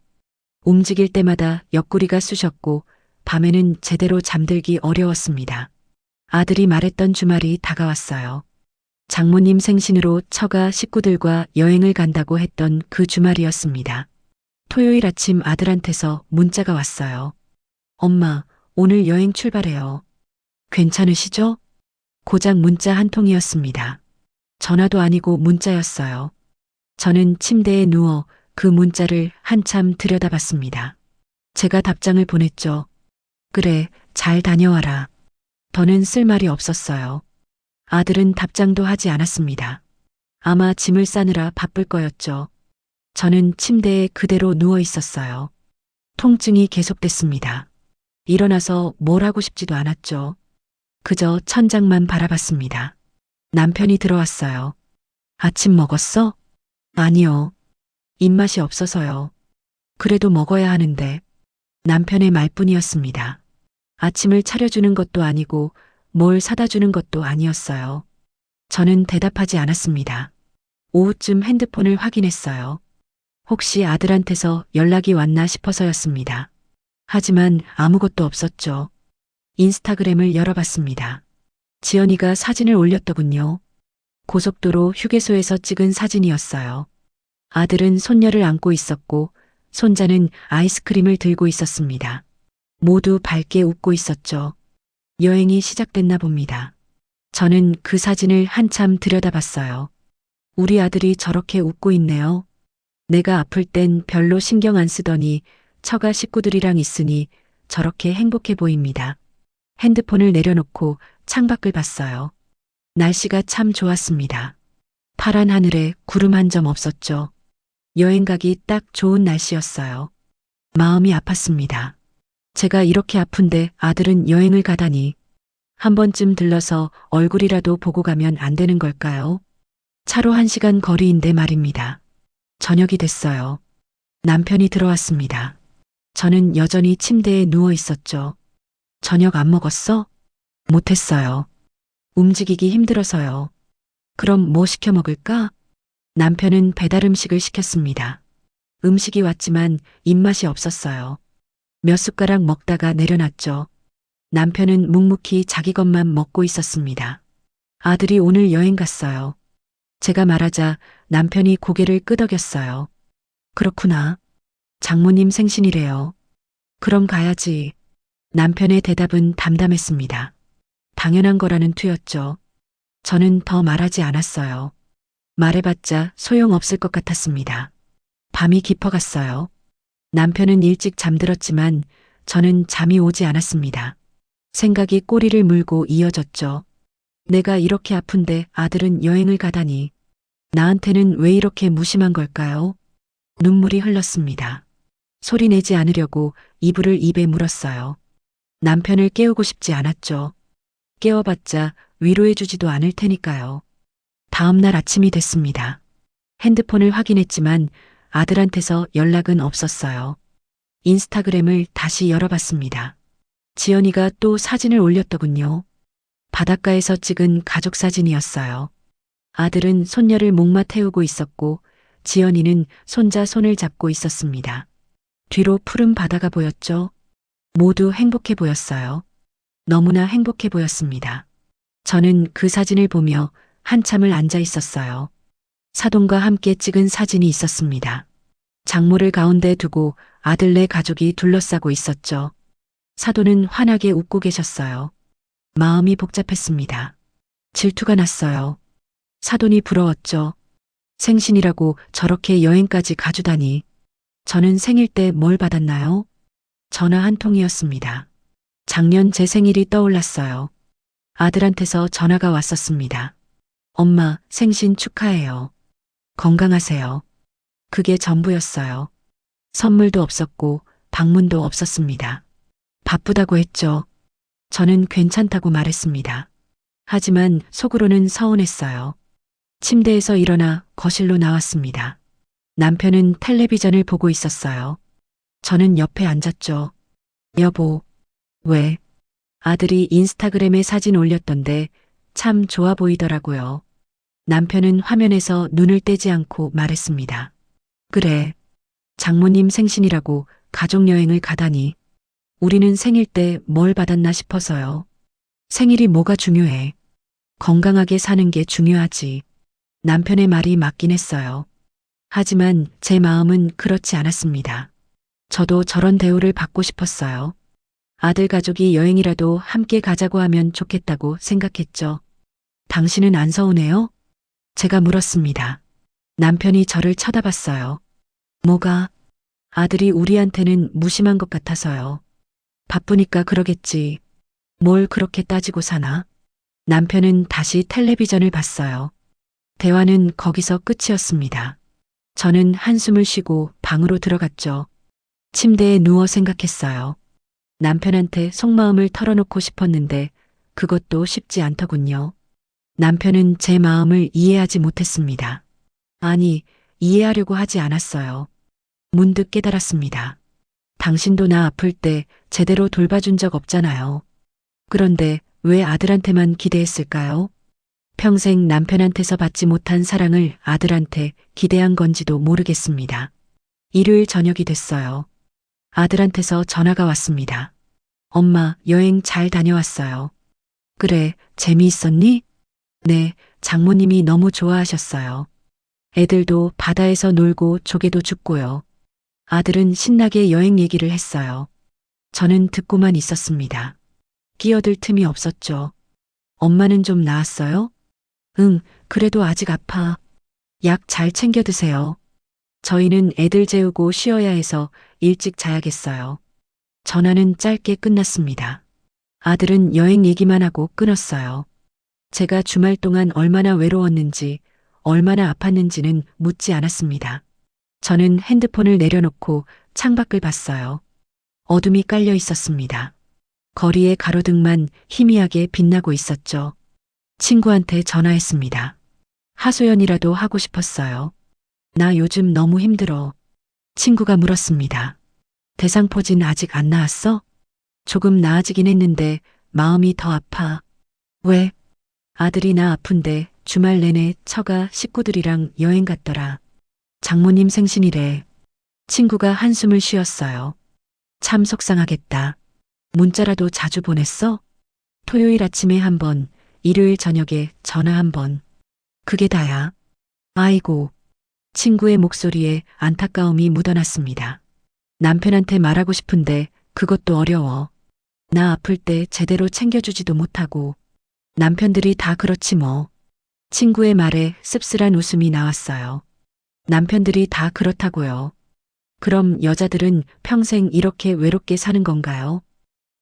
움직일 때마다 옆구리가 쑤셨고 밤에는 제대로 잠들기 어려웠습니다. 아들이 말했던 주말이 다가왔어요. 장모님 생신으로 처가 식구들과 여행을 간다고 했던 그 주말이었습니다. 토요일 아침 아들한테서 문자가 왔어요. 엄마, 오늘 여행 출발해요. 괜찮으시죠? 고작 문자 한 통이었습니다. 전화도 아니고 문자였어요. 저는 침대에 누워 그 문자를 한참 들여다봤습니다. 제가 답장을 보냈죠. 그래, 잘 다녀와라. 더는 쓸 말이 없었어요. 아들은 답장도 하지 않았습니다. 아마 짐을 싸느라 바쁠 거였죠. 저는 침대에 그대로 누워 있었어요. 통증이 계속됐습니다. 일어나서 뭘 하고 싶지도 않았죠. 그저 천장만 바라봤습니다. 남편이 들어왔어요. 아침 먹었어? 아니요. 입맛이 없어서요. 그래도 먹어야 하는데. 남편의 말뿐이었습니다. 아침을 차려주는 것도 아니고 뭘 사다 주는 것도 아니었어요. 저는 대답하지 않았습니다. 오후쯤 핸드폰을 확인했어요. 혹시 아들한테서 연락이 왔나 싶어서였습니다. 하지만 아무것도 없었죠. 인스타그램을 열어봤습니다. 지연이가 사진을 올렸더군요. 고속도로 휴게소에서 찍은 사진이었어요. 아들은 손녀를 안고 있었고 손자는 아이스크림을 들고 있었습니다. 모두 밝게 웃고 있었죠. 여행이 시작됐나 봅니다. 저는 그 사진을 한참 들여다봤어요. 우리 아들이 저렇게 웃고 있네요. 내가 아플 땐 별로 신경 안 쓰더니 처가 식구들이랑 있으니 저렇게 행복해 보입니다. 핸드폰을 내려놓고 창밖을 봤어요. 날씨가 참 좋았습니다. 파란 하늘에 구름 한 점 없었죠. 여행 가기 딱 좋은 날씨였어요. 마음이 아팠습니다. 제가 이렇게 아픈데 아들은 여행을 가다니. 한 번쯤 들러서 얼굴이라도 보고 가면 안 되는 걸까요? 차로 1시간 거리인데 말입니다. 저녁이 됐어요. 남편이 들어왔습니다. 저는 여전히 침대에 누워 있었죠. 저녁 안 먹었어? 못했어요. 움직이기 힘들어서요. 그럼 뭐 시켜 먹을까? 남편은 배달 음식을 시켰습니다. 음식이 왔지만 입맛이 없었어요. 몇 숟가락 먹다가 내려놨죠. 남편은 묵묵히 자기 것만 먹고 있었습니다. 아들이 오늘 여행 갔어요. 제가 말하자 남편이 고개를 끄덕였어요. 그렇구나. 장모님 생신이래요. 그럼 가야지. 남편의 대답은 담담했습니다. 당연한 거라는 투였죠. 저는 더 말하지 않았어요. 말해봤자 소용없을 것 같았습니다. 밤이 깊어갔어요. 남편은 일찍 잠들었지만 저는 잠이 오지 않았습니다. 생각이 꼬리를 물고 이어졌죠. 내가 이렇게 아픈데 아들은 여행을 가다니. 나한테는 왜 이렇게 무심한 걸까요? 눈물이 흘렀습니다. 소리 내지 않으려고 이불을 입에 물었어요. 남편을 깨우고 싶지 않았죠. 깨워봤자 위로해주지도 않을 테니까요. 다음 날 아침이 됐습니다. 핸드폰을 확인했지만 아들한테서 연락은 없었어요. 인스타그램을 다시 열어봤습니다. 지연이가 또 사진을 올렸더군요. 바닷가에서 찍은 가족 사진이었어요. 아들은 손녀를 목마 태우고 있었고 지연이는 손자 손을 잡고 있었습니다. 뒤로 푸른 바다가 보였죠. 모두 행복해 보였어요. 너무나 행복해 보였습니다. 저는 그 사진을 보며 한참을 앉아 있었어요. 사돈과 함께 찍은 사진이 있었습니다. 장모를 가운데 두고 아들네 가족이 둘러싸고 있었죠. 사돈은 환하게 웃고 계셨어요. 마음이 복잡했습니다. 질투가 났어요. 사돈이 부러웠죠. 생신이라고 저렇게 여행까지 가주다니. 저는 생일 때 뭘 받았나요? 전화 한 통이었습니다. 작년 제 생일이 떠올랐어요. 아들한테서 전화가 왔었습니다. 엄마, 생신 축하해요. 건강하세요. 그게 전부였어요. 선물도 없었고 방문도 없었습니다. 바쁘다고 했죠. 저는 괜찮다고 말했습니다. 하지만 속으로는 서운했어요. 침대에서 일어나 거실로 나왔습니다. 남편은 텔레비전을 보고 있었어요. 저는 옆에 앉았죠. 여보, 왜? 아들이 인스타그램에 사진 올렸던데 참 좋아 보이더라고요. 남편은 화면에서 눈을 떼지 않고 말했습니다. 그래. 장모님 생신이라고 가족여행을 가다니. 우리는 생일 때 뭘 받았나 싶어서요. 생일이 뭐가 중요해. 건강하게 사는 게 중요하지. 남편의 말이 맞긴 했어요. 하지만 제 마음은 그렇지 않았습니다. 저도 저런 대우를 받고 싶었어요. 아들 가족이 여행이라도 함께 가자고 하면 좋겠다고 생각했죠. 당신은 안 서운해요? 제가 물었습니다. 남편이 저를 쳐다봤어요. 뭐가? 아들이 우리한테는 무심한 것 같아서요. 바쁘니까 그러겠지. 뭘 그렇게 따지고 사나? 남편은 다시 텔레비전을 봤어요. 대화는 거기서 끝이었습니다. 저는 한숨을 쉬고 방으로 들어갔죠. 침대에 누워 생각했어요. 남편한테 속마음을 털어놓고 싶었는데 그것도 쉽지 않더군요. 남편은 제 마음을 이해하지 못했습니다. 아니, 이해하려고 하지 않았어요. 문득 깨달았습니다. 당신도 나 아플 때 제대로 돌봐준 적 없잖아요. 그런데 왜 아들한테만 기대했을까요? 평생 남편한테서 받지 못한 사랑을 아들한테 기대한 건지도 모르겠습니다. 일요일 저녁이 됐어요. 아들한테서 전화가 왔습니다. 엄마, 여행 잘 다녀왔어요. 그래, 재미있었니? 네, 장모님이 너무 좋아하셨어요. 애들도 바다에서 놀고 조개도 줍고요. 아들은 신나게 여행 얘기를 했어요. 저는 듣고만 있었습니다. 끼어들 틈이 없었죠. 엄마는 좀 나았어요? 응, 그래도 아직 아파. 약 잘 챙겨 드세요. 저희는 애들 재우고 쉬어야 해서 일찍 자야겠어요. 전화는 짧게 끝났습니다. 아들은 여행 얘기만 하고 끊었어요. 제가 주말 동안 얼마나 외로웠는지, 얼마나 아팠는지는 묻지 않았습니다. 저는 핸드폰을 내려놓고 창밖을 봤어요. 어둠이 깔려 있었습니다. 거리의 가로등만 희미하게 빛나고 있었죠. 친구한테 전화했습니다. 하소연이라도 하고 싶었어요. 나 요즘 너무 힘들어. 친구가 물었습니다. 대상포진 아직 안 나았어? 조금 나아지긴 했는데 마음이 더 아파. 왜? 아들이 나 아픈데 주말 내내 처가 식구들이랑 여행 갔더라. 장모님 생신이래. 친구가 한숨을 쉬었어요. 참 속상하겠다. 문자라도 자주 보냈어? 토요일 아침에 한 번, 일요일 저녁에 전화 한 번. 그게 다야. 아이고. 친구의 목소리에 안타까움이 묻어났습니다. 남편한테 말하고 싶은데 그것도 어려워. 나 아플 때 제대로 챙겨주지도 못하고. 남편들이 다 그렇지 뭐. 친구의 말에 씁쓸한 웃음이 나왔어요. 남편들이 다 그렇다고요. 그럼 여자들은 평생 이렇게 외롭게 사는 건가요?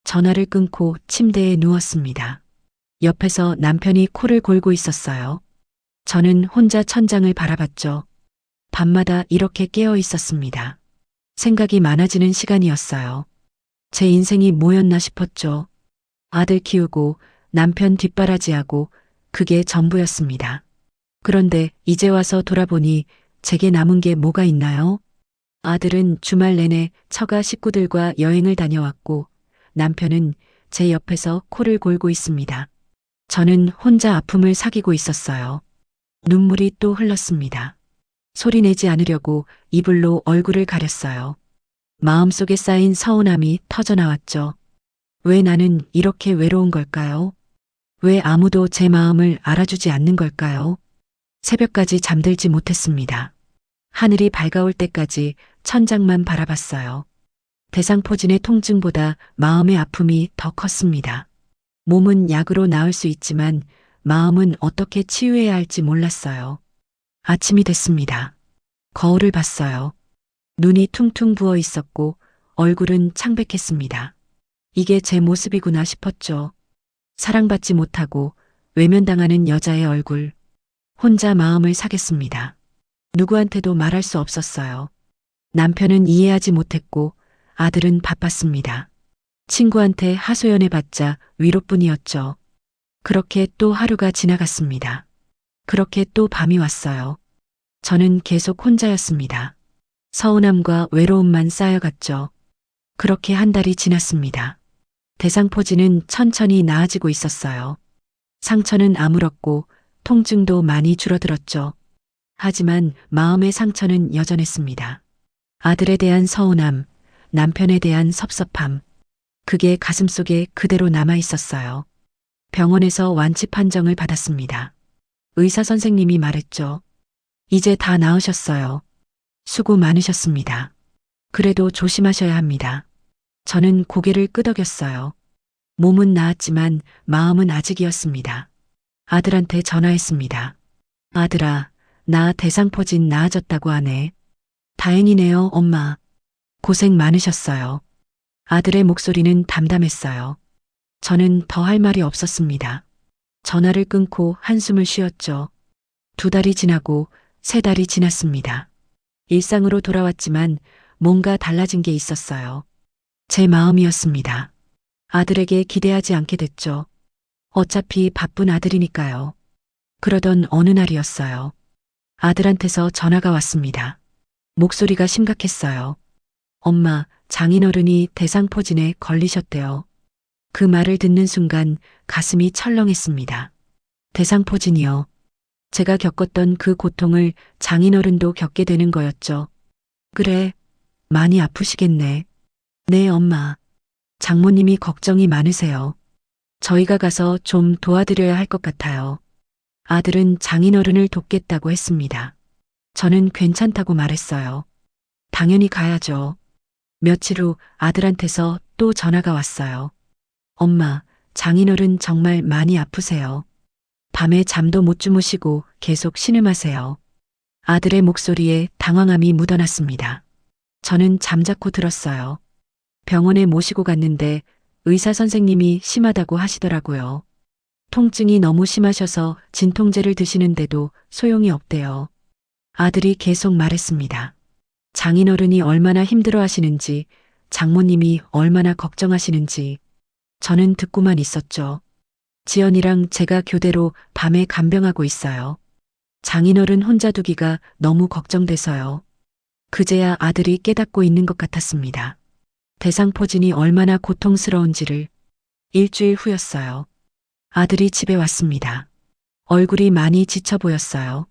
전화를 끊고 침대에 누웠습니다. 옆에서 남편이 코를 골고 있었어요. 저는 혼자 천장을 바라봤죠. 밤마다 이렇게 깨어 있었습니다. 생각이 많아지는 시간이었어요. 제 인생이 뭐였나 싶었죠. 아들 키우고 남편 뒷바라지하고 그게 전부였습니다. 그런데 이제 와서 돌아보니 제게 남은 게 뭐가 있나요? 아들은 주말 내내 처가 식구들과 여행을 다녀왔고 남편은 제 옆에서 코를 골고 있습니다. 저는 혼자 아픔을 사귀고 있었어요. 눈물이 또 흘렀습니다. 소리 내지 않으려고 이불로 얼굴을 가렸어요. 마음속에 쌓인 서운함이 터져나왔죠. 왜 나는 이렇게 외로운 걸까요? 왜 아무도 제 마음을 알아주지 않는 걸까요? 새벽까지 잠들지 못했습니다. 하늘이 밝아올 때까지 천장만 바라봤어요. 대상포진의 통증보다 마음의 아픔이 더 컸습니다. 몸은 약으로 나을 수 있지만 마음은 어떻게 치유해야 할지 몰랐어요. 아침이 됐습니다. 거울을 봤어요. 눈이 퉁퉁 부어 있었고 얼굴은 창백했습니다. 이게 제 모습이구나 싶었죠. 사랑받지 못하고 외면당하는 여자의 얼굴. 혼자 마음을 사겠습니다. 누구한테도 말할 수 없었어요. 남편은 이해하지 못했고 아들은 바빴습니다. 친구한테 하소연해봤자 위로뿐이었죠. 그렇게 또 하루가 지나갔습니다. 그렇게 또 밤이 왔어요. 저는 계속 혼자였습니다. 서운함과 외로움만 쌓여갔죠. 그렇게 한 달이 지났습니다. 대상포진은 천천히 나아지고 있었어요. 상처는 아물었고 통증도 많이 줄어들었죠. 하지만 마음의 상처는 여전했습니다. 아들에 대한 서운함, 남편에 대한 섭섭함, 그게 가슴속에 그대로 남아 있었어요. 병원에서 완치 판정을 받았습니다. 의사 선생님이 말했죠. 이제 다 나으셨어요. 수고 많으셨습니다. 그래도 조심하셔야 합니다. 저는 고개를 끄덕였어요. 몸은 나았지만 마음은 아직이었습니다. 아들한테 전화했습니다. 아들아, 나 대상포진 나아졌다고 하네. 다행이네요, 엄마. 고생 많으셨어요. 아들의 목소리는 담담했어요. 저는 더 할 말이 없었습니다. 전화를 끊고 한숨을 쉬었죠. 2달이 지나고 3달이 지났습니다. 일상으로 돌아왔지만 뭔가 달라진 게 있었어요. 제 마음이었습니다. 아들에게 기대하지 않게 됐죠. 어차피 바쁜 아들이니까요. 그러던 어느 날이었어요. 아들한테서 전화가 왔습니다. 목소리가 심각했어요. 엄마, 장인어른이 대상포진에 걸리셨대요. 그 말을 듣는 순간 가슴이 철렁했습니다. 대상포진이요. 제가 겪었던 그 고통을 장인어른도 겪게 되는 거였죠. 그래, 많이 아프시겠네. 네, 엄마. 장모님이 걱정이 많으세요. 저희가 가서 좀 도와드려야 할 것 같아요. 아들은 장인어른을 돕겠다고 했습니다. 저는 괜찮다고 말했어요. 당연히 가야죠. 며칠 후 아들한테서 또 전화가 왔어요. 엄마, 장인어른 정말 많이 아프세요. 밤에 잠도 못 주무시고 계속 신음하세요. 아들의 목소리에 당황함이 묻어났습니다. 저는 잠자코 들었어요. 병원에 모시고 갔는데 의사 선생님이 심하다고 하시더라고요. 통증이 너무 심하셔서 진통제를 드시는데도 소용이 없대요. 아들이 계속 말했습니다. 장인어른이 얼마나 힘들어 하시는지, 장모님이 얼마나 걱정하시는지. 저는 듣고만 있었죠. 지연이랑 제가 교대로 밤에 간병하고 있어요. 장인어른 혼자 두기가 너무 걱정돼서요. 그제야 아들이 깨닫고 있는 것 같았습니다. 대상포진이 얼마나 고통스러운지를. 일주일 후였어요. 아들이 집에 왔습니다. 얼굴이 많이 지쳐 보였어요.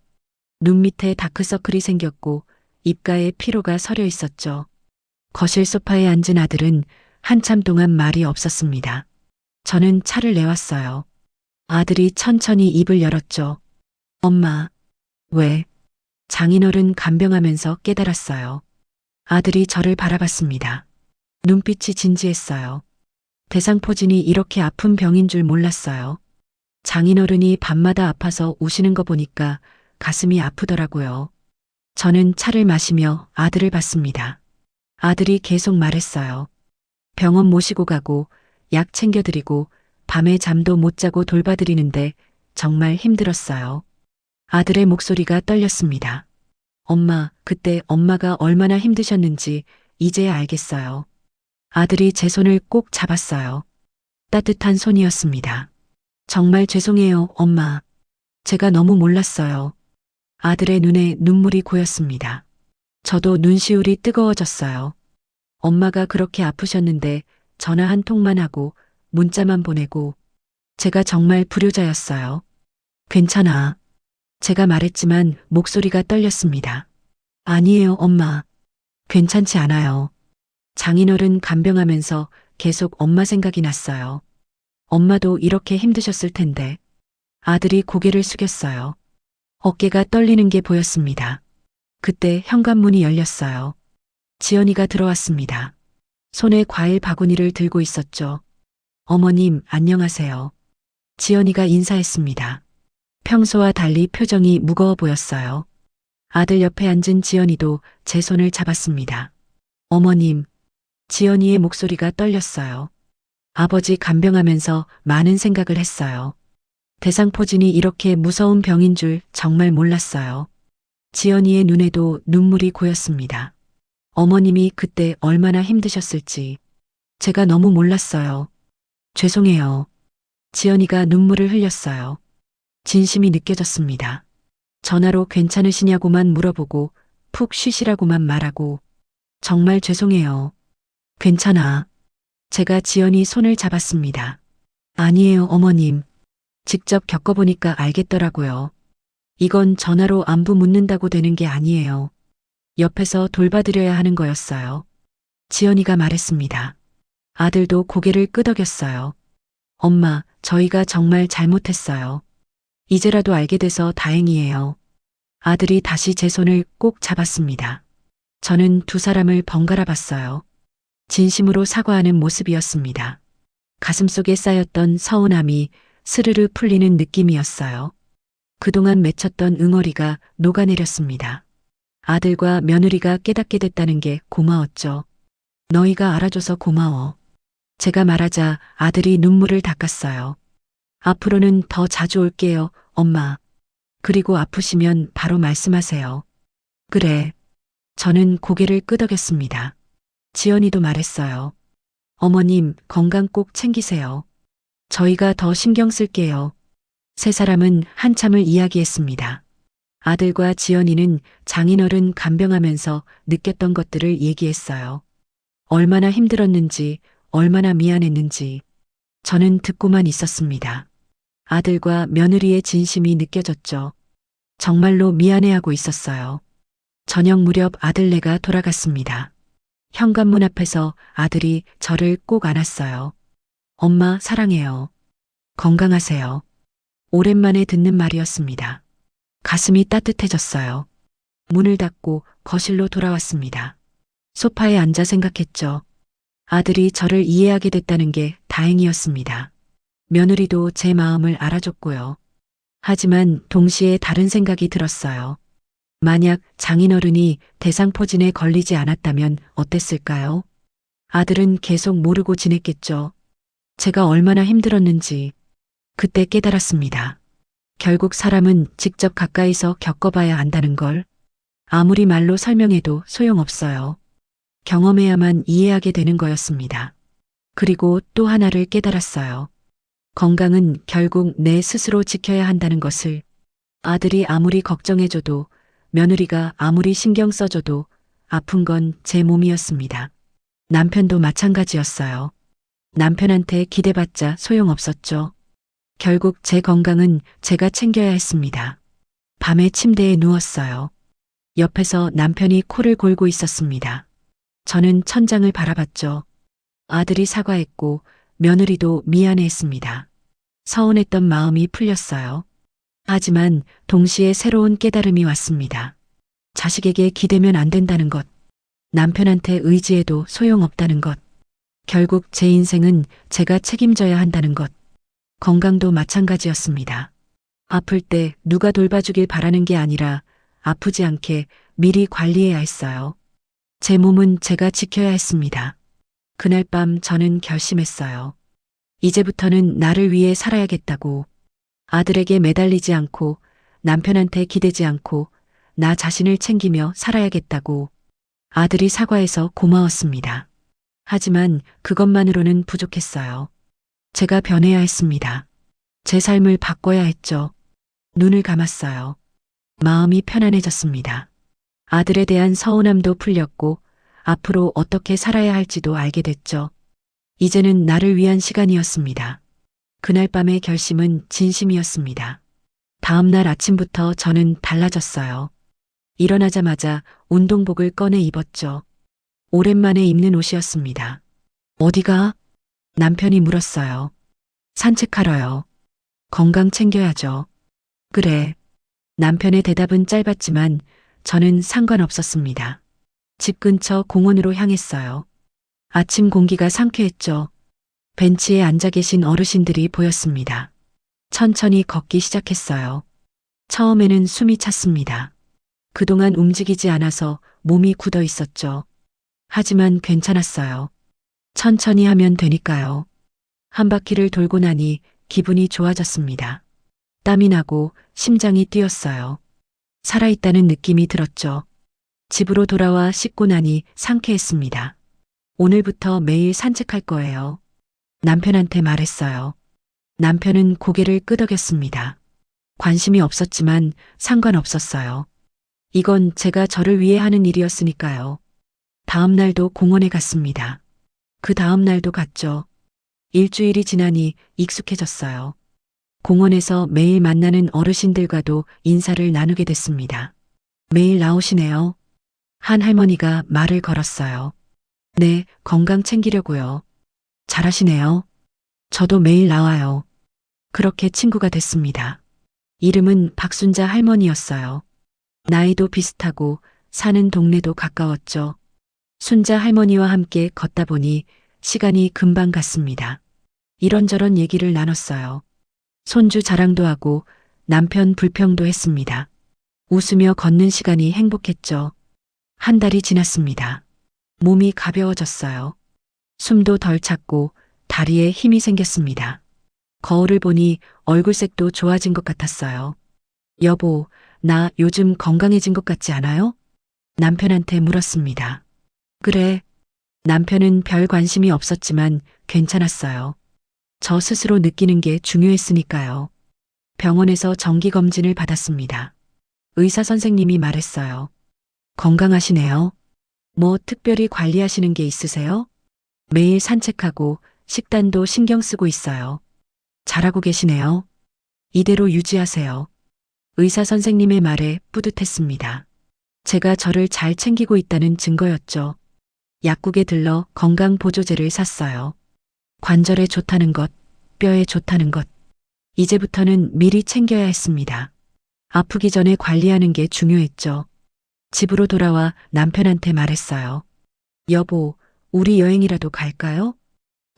눈 밑에 다크서클이 생겼고 입가에 피로가 서려 있었죠. 거실 소파에 앉은 아들은 한참 동안 말이 없었습니다. 저는 차를 내왔어요. 아들이 천천히 입을 열었죠. 엄마, 왜? 장인어른 간병하면서 깨달았어요. 아들이 저를 바라봤습니다. 눈빛이 진지했어요. 대상포진이 이렇게 아픈 병인 줄 몰랐어요. 장인어른이 밤마다 아파서 우시는 거 보니까 가슴이 아프더라고요. 저는 차를 마시며 아들을 봤습니다. 아들이 계속 말했어요. 병원 모시고 가고 약 챙겨드리고 밤에 잠도 못 자고 돌봐드리는데 정말 힘들었어요. 아들의 목소리가 떨렸습니다. 엄마, 그때 엄마가 얼마나 힘드셨는지 이제야 알겠어요. 아들이 제 손을 꼭 잡았어요. 따뜻한 손이었습니다. 정말 죄송해요, 엄마. 제가 너무 몰랐어요. 아들의 눈에 눈물이 고였습니다. 저도 눈시울이 뜨거워졌어요. 엄마가 그렇게 아프셨는데 전화 한 통만 하고 문자만 보내고 제가 정말 불효자였어요. 괜찮아. 제가 말했지만 목소리가 떨렸습니다. 아니에요, 엄마. 괜찮지 않아요. 장인어른 간병하면서 계속 엄마 생각이 났어요. 엄마도 이렇게 힘드셨을 텐데. 아들이 고개를 숙였어요. 어깨가 떨리는 게 보였습니다. 그때 현관문이 열렸어요. 지연이가 들어왔습니다. 손에 과일 바구니를 들고 있었죠. 어머님, 안녕하세요. 지연이가 인사했습니다. 평소와 달리 표정이 무거워 보였어요. 아들 옆에 앉은 지연이도 제 손을 잡았습니다. 어머님, 지연이의 목소리가 떨렸어요. 아버지 간병하면서 많은 생각을 했어요. 대상포진이 이렇게 무서운 병인 줄 정말 몰랐어요. 지연이의 눈에도 눈물이 고였습니다. 어머님이 그때 얼마나 힘드셨을지 제가 너무 몰랐어요. 죄송해요. 지연이가 눈물을 흘렸어요. 진심이 느껴졌습니다. 전화로 괜찮으시냐고만 물어보고 푹 쉬시라고만 말하고 정말 죄송해요. 괜찮아. 제가 지연이 손을 잡았습니다. 아니에요, 어머님. 직접 겪어보니까 알겠더라고요. 이건 전화로 안부 묻는다고 되는 게 아니에요. 옆에서 돌봐드려야 하는 거였어요. 지연이가 말했습니다. 아들도 고개를 끄덕였어요. 엄마, 저희가 정말 잘못했어요. 이제라도 알게 돼서 다행이에요. 아들이 다시 제 손을 꼭 잡았습니다. 저는 두 사람을 번갈아 봤어요. 진심으로 사과하는 모습이었습니다. 가슴속에 쌓였던 서운함이 스르르 풀리는 느낌이었어요. 그동안 맺혔던 응어리가 녹아내렸습니다. 아들과 며느리가 깨닫게 됐다는 게 고마웠죠. 너희가 알아줘서 고마워. 제가 말하자 아들이 눈물을 닦았어요. 앞으로는 더 자주 올게요, 엄마. 그리고 아프시면 바로 말씀하세요. 그래. 저는 고개를 끄덕였습니다. 지연이도 말했어요. 어머님, 건강 꼭 챙기세요. 저희가 더 신경 쓸게요. 세 사람은 한참을 이야기했습니다. 아들과 지연이는 장인어른 간병하면서 느꼈던 것들을 얘기했어요. 얼마나 힘들었는지, 얼마나 미안했는지. 저는 듣고만 있었습니다. 아들과 며느리의 진심이 느껴졌죠. 정말로 미안해하고 있었어요. 저녁 무렵 아들네가 돌아갔습니다. 현관문 앞에서 아들이 저를 꼭 안았어요. 엄마 사랑해요. 건강하세요. 오랜만에 듣는 말이었습니다. 가슴이 따뜻해졌어요. 문을 닫고 거실로 돌아왔습니다. 소파에 앉아 생각했죠. 아들이 저를 이해하게 됐다는 게 다행이었습니다. 며느리도 제 마음을 알아줬고요. 하지만 동시에 다른 생각이 들었어요. 만약 장인어른이 대상포진에 걸리지 않았다면 어땠을까요? 아들은 계속 모르고 지냈겠죠. 제가 얼마나 힘들었는지 그때 깨달았습니다. 결국 사람은 직접 가까이서 겪어봐야 안다는 걸. 아무리 말로 설명해도 소용없어요. 경험해야만 이해하게 되는 거였습니다. 그리고 또 하나를 깨달았어요. 건강은 결국 내 스스로 지켜야 한다는 것을. 아들이 아무리 걱정해줘도 며느리가 아무리 신경 써줘도 아픈 건 제 몸이었습니다. 남편도 마찬가지였어요. 남편한테 기대봤자 소용없었죠. 결국 제 건강은 제가 챙겨야 했습니다. 밤에 침대에 누웠어요. 옆에서 남편이 코를 골고 있었습니다. 저는 천장을 바라봤죠. 아들이 사과했고 며느리도 미안해했습니다. 서운했던 마음이 풀렸어요. 하지만 동시에 새로운 깨달음이 왔습니다. 자식에게 기대면 안 된다는 것. 남편한테 의지해도 소용없다는 것. 결국 제 인생은 제가 책임져야 한다는 것. 건강도 마찬가지였습니다. 아플 때 누가 돌봐주길 바라는 게 아니라 아프지 않게 미리 관리해야 했어요. 제 몸은 제가 지켜야 했습니다. 그날 밤 저는 결심했어요. 이제부터는 나를 위해 살아야겠다고. 아들에게 매달리지 않고 남편한테 기대지 않고 나 자신을 챙기며 살아야겠다고. 아들이 사과해서 고마웠습니다. 하지만 그것만으로는 부족했어요. 제가 변해야 했습니다. 제 삶을 바꿔야 했죠. 눈을 감았어요. 마음이 편안해졌습니다. 아들에 대한 서운함도 풀렸고 앞으로 어떻게 살아야 할지도 알게 됐죠. 이제는 나를 위한 시간이었습니다. 그날 밤의 결심은 진심이었습니다. 다음 날 아침부터 저는 달라졌어요. 일어나자마자 운동복을 꺼내 입었죠. 오랜만에 입는 옷이었습니다. 어디가? 남편이 물었어요. 산책하러요. 건강 챙겨야죠. 그래. 남편의 대답은 짧았지만 저는 상관없었습니다. 집 근처 공원으로 향했어요. 아침 공기가 상쾌했죠. 벤치에 앉아 계신 어르신들이 보였습니다. 천천히 걷기 시작했어요. 처음에는 숨이 찼습니다. 그동안 움직이지 않아서 몸이 굳어 있었죠. 하지만 괜찮았어요. 천천히 하면 되니까요. 한 바퀴를 돌고 나니 기분이 좋아졌습니다. 땀이 나고 심장이 뛰었어요. 살아있다는 느낌이 들었죠. 집으로 돌아와 씻고 나니 상쾌했습니다. 오늘부터 매일 산책할 거예요. 남편한테 말했어요. 남편은 고개를 끄덕였습니다. 관심이 없었지만 상관없었어요. 이건 제가 저를 위해 하는 일이었으니까요. 다음 날도 공원에 갔습니다. 그 다음 날도 갔죠. 일주일이 지나니 익숙해졌어요. 공원에서 매일 만나는 어르신들과도 인사를 나누게 됐습니다. 매일 나오시네요. 한 할머니가 말을 걸었어요. 네, 건강 챙기려고요. 잘하시네요. 저도 매일 나와요. 그렇게 친구가 됐습니다. 이름은 박순자 할머니였어요. 나이도 비슷하고 사는 동네도 가까웠죠. 순자 할머니와 함께 걷다 보니 시간이 금방 갔습니다. 이런저런 얘기를 나눴어요. 손주 자랑도 하고 남편 불평도 했습니다. 웃으며 걷는 시간이 행복했죠. 한 달이 지났습니다. 몸이 가벼워졌어요. 숨도 덜 찼고 다리에 힘이 생겼습니다. 거울을 보니 얼굴색도 좋아진 것 같았어요. 여보, 나 요즘 건강해진 것 같지 않아요? 남편한테 물었습니다. 그래. 남편은 별 관심이 없었지만 괜찮았어요. 저 스스로 느끼는 게 중요했으니까요. 병원에서 정기검진을 받았습니다. 의사 선생님이 말했어요. 건강하시네요. 뭐 특별히 관리하시는 게 있으세요? 매일 산책하고 식단도 신경 쓰고 있어요. 잘하고 계시네요. 이대로 유지하세요. 의사 선생님의 말에 뿌듯했습니다. 제가 저를 잘 챙기고 있다는 증거였죠. 약국에 들러 건강보조제를 샀어요. 관절에 좋다는 것, 뼈에 좋다는 것. 이제부터는 미리 챙겨야 했습니다. 아프기 전에 관리하는 게 중요했죠. 집으로 돌아와 남편한테 말했어요. 여보, 우리 여행이라도 갈까요?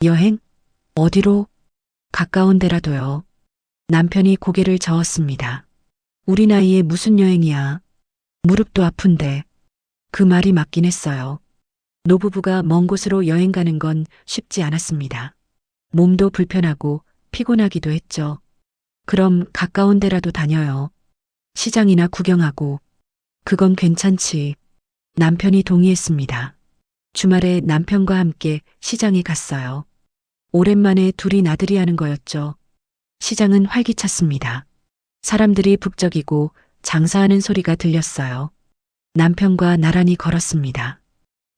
여행? 어디로? 가까운 데라도요. 남편이 고개를 저었습니다. 우리 나이에 무슨 여행이야. 무릎도 아픈데. 그 말이 맞긴 했어요. 노부부가 먼 곳으로 여행 가는 건 쉽지 않았습니다. 몸도 불편하고 피곤하기도 했죠. 그럼 가까운 데라도 다녀요. 시장이나 구경하고. 그건 괜찮지. 남편이 동의했습니다. 주말에 남편과 함께 시장에 갔어요. 오랜만에 둘이 나들이 하는 거였죠. 시장은 활기찼습니다. 사람들이 북적이고 장사하는 소리가 들렸어요. 남편과 나란히 걸었습니다.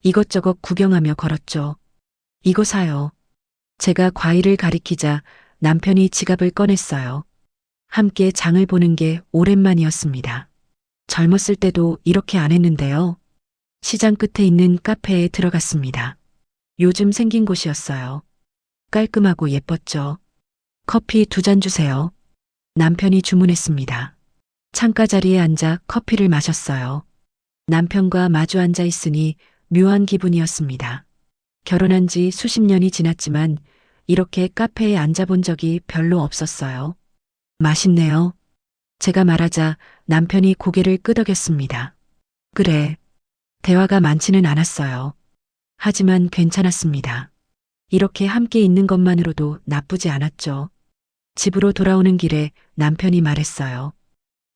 이것저것 구경하며 걸었죠. 이거 사요. 제가 과일을 가리키자 남편이 지갑을 꺼냈어요. 함께 장을 보는 게 오랜만이었습니다. 젊었을 때도 이렇게 안 했는데요. 시장 끝에 있는 카페에 들어갔습니다. 요즘 생긴 곳이었어요. 깔끔하고 예뻤죠. 커피 2잔 주세요. 남편이 주문했습니다. 창가 자리에 앉아 커피를 마셨어요. 남편과 마주 앉아 있으니 묘한 기분이었습니다. 결혼한 지 수십 년이 지났지만 이렇게 카페에 앉아본 적이 별로 없었어요. 맛있네요. 제가 말하자 남편이 고개를 끄덕였습니다. 그래. 대화가 많지는 않았어요. 하지만 괜찮았습니다. 이렇게 함께 있는 것만으로도 나쁘지 않았죠. 집으로 돌아오는 길에 남편이 말했어요.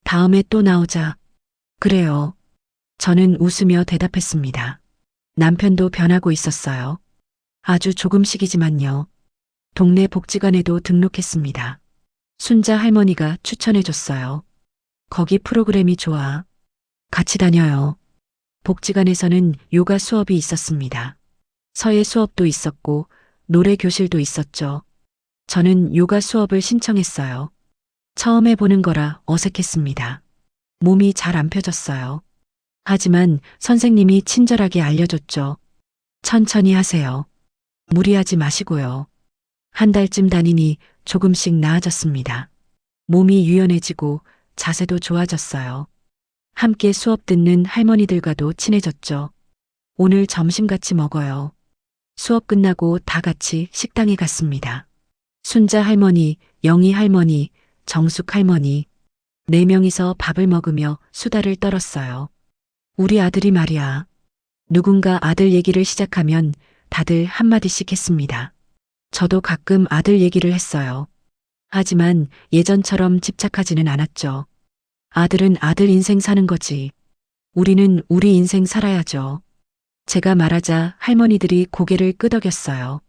다음에 또 나오자. 그래요. 저는 웃으며 대답했습니다. 남편도 변하고 있었어요. 아주 조금씩이지만요. 동네 복지관에도 등록했습니다. 순자 할머니가 추천해줬어요. 거기 프로그램이 좋아. 같이 다녀요. 복지관에서는 요가 수업이 있었습니다. 서예 수업도 있었고 노래 교실도 있었죠. 저는 요가 수업을 신청했어요. 처음 해보는 거라 어색했습니다. 몸이 잘 안 펴졌어요. 하지만 선생님이 친절하게 알려줬죠. 천천히 하세요. 무리하지 마시고요. 한 달쯤 다니니 조금씩 나아졌습니다. 몸이 유연해지고 자세도 좋아졌어요. 함께 수업 듣는 할머니들과도 친해졌죠. 오늘 점심 같이 먹어요. 수업 끝나고 다 같이 식당에 갔습니다. 순자 할머니, 영희 할머니, 정숙 할머니, 4명이서 밥을 먹으며 수다를 떨었어요. 우리 아들이 말이야. 누군가 아들 얘기를 시작하면 다들 한마디씩 했습니다. 저도 가끔 아들 얘기를 했어요. 하지만 예전처럼 집착하지는 않았죠. 아들은 아들 인생 사는 거지. 우리는 우리 인생 살아야죠. 제가 말하자 할머니들이 고개를 끄덕였어요.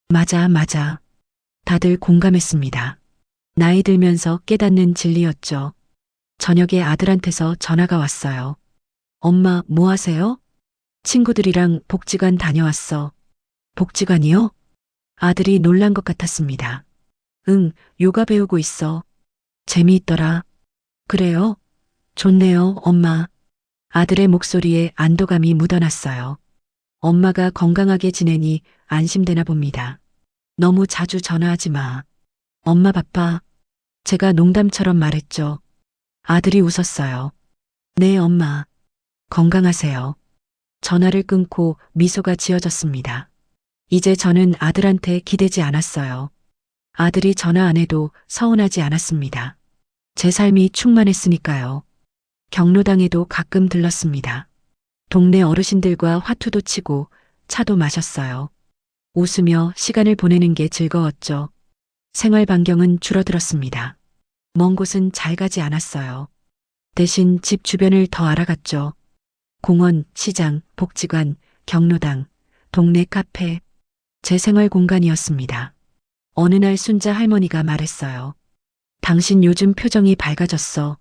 맞아, 맞아. 다들 공감했습니다. 나이 들면서 깨닫는 진리였죠. 저녁에 아들한테서 전화가 왔어요. 엄마, 뭐 하세요? 친구들이랑 복지관 다녀왔어. 복지관이요? 아들이 놀란 것 같았습니다. 응, 요가 배우고 있어. 재미있더라. 그래요? 좋네요, 엄마. 아들의 목소리에 안도감이 묻어났어요. 엄마가 건강하게 지내니 안심되나 봅니다. 너무 자주 전화하지 마. 엄마 바빠. 제가 농담처럼 말했죠. 아들이 웃었어요. 네, 엄마. 건강하세요. 전화를 끊고 미소가 지어졌습니다. 이제 저는 아들한테 기대지 않았어요. 아들이 전화 안 해도 서운하지 않았습니다. 제 삶이 충만했으니까요. 경로당에도 가끔 들렀습니다. 동네 어르신들과 화투도 치고 차도 마셨어요. 웃으며 시간을 보내는 게 즐거웠죠. 생활 반경은 줄어들었습니다. 먼 곳은 잘 가지 않았어요. 대신 집 주변을 더 알아갔죠. 공원, 시장, 복지관, 경로당, 동네 카페, 제 생활 공간이었습니다. 어느 날 순자 할머니가 말했어요. 당신 요즘 표정이 밝아졌어.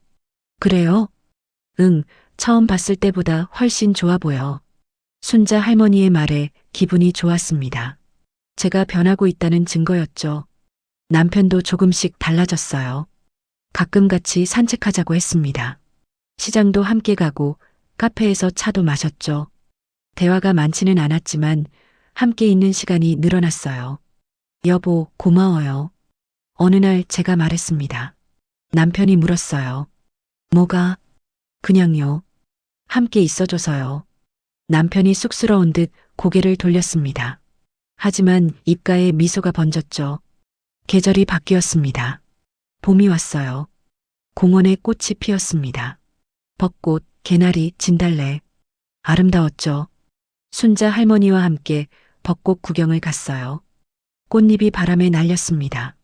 그래요? 응, 처음 봤을 때보다 훨씬 좋아 보여. 순자 할머니의 말에 기분이 좋았습니다. 제가 변하고 있다는 증거였죠. 남편도 조금씩 달라졌어요. 가끔 같이 산책하자고 했습니다. 시장도 함께 가고 카페에서 차도 마셨죠. 대화가 많지는 않았지만 함께 있는 시간이 늘어났어요. 여보, 고마워요. 어느 날 제가 말했습니다. 남편이 물었어요. 뭐가? 그냥요. 함께 있어줘서요. 남편이 쑥스러운 듯 고개를 돌렸습니다. 하지만 입가에 미소가 번졌죠. 계절이 바뀌었습니다. 봄이 왔어요. 공원에 꽃이 피었습니다. 벚꽃, 개나리, 진달래. 아름다웠죠. 순자 할머니와 함께 벚꽃 구경을 갔어요. 꽃잎이 바람에 날렸습니다.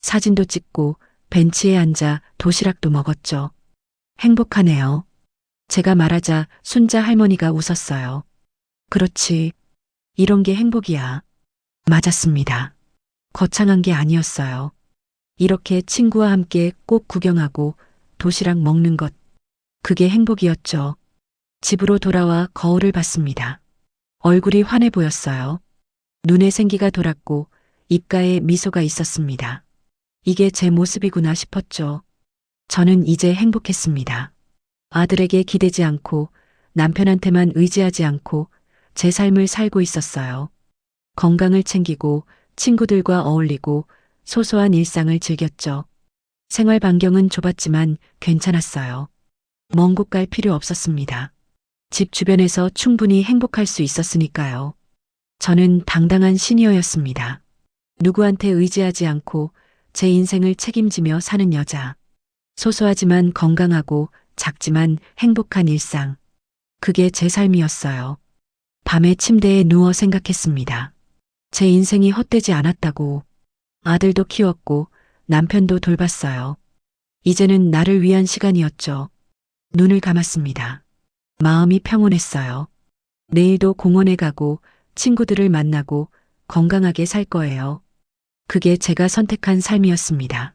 사진도 찍고 벤치에 앉아 도시락도 먹었죠. 행복하네요. 제가 말하자 순자 할머니가 웃었어요. 그렇지. 이런 게 행복이야. 맞았습니다. 거창한 게 아니었어요. 이렇게 친구와 함께 꽃 구경하고 도시락 먹는 것. 그게 행복이었죠. 집으로 돌아와 거울을 봤습니다. 얼굴이 환해 보였어요. 눈에 생기가 돌았고 입가에 미소가 있었습니다. 이게 제 모습이구나 싶었죠. 저는 이제 행복했습니다. 아들에게 기대지 않고 남편한테만 의지하지 않고 제 삶을 살고 있었어요. 건강을 챙기고 친구들과 어울리고 소소한 일상을 즐겼죠. 생활 반경은 좁았지만 괜찮았어요. 먼 곳 갈 필요 없었습니다. 집 주변에서 충분히 행복할 수 있었으니까요. 저는 당당한 시니어였습니다. 누구한테 의지하지 않고 제 인생을 책임지며 사는 여자. 소소하지만 건강하고 작지만 행복한 일상. 그게 제 삶이었어요. 밤에 침대에 누워 생각했습니다. 제 인생이 헛되지 않았다고. 아들도 키웠고 남편도 돌봤어요. 이제는 나를 위한 시간이었죠. 눈을 감았습니다. 마음이 평온했어요. 내일도 공원에 가고 친구들을 만나고 건강하게 살 거예요. 그게 제가 선택한 삶이었습니다.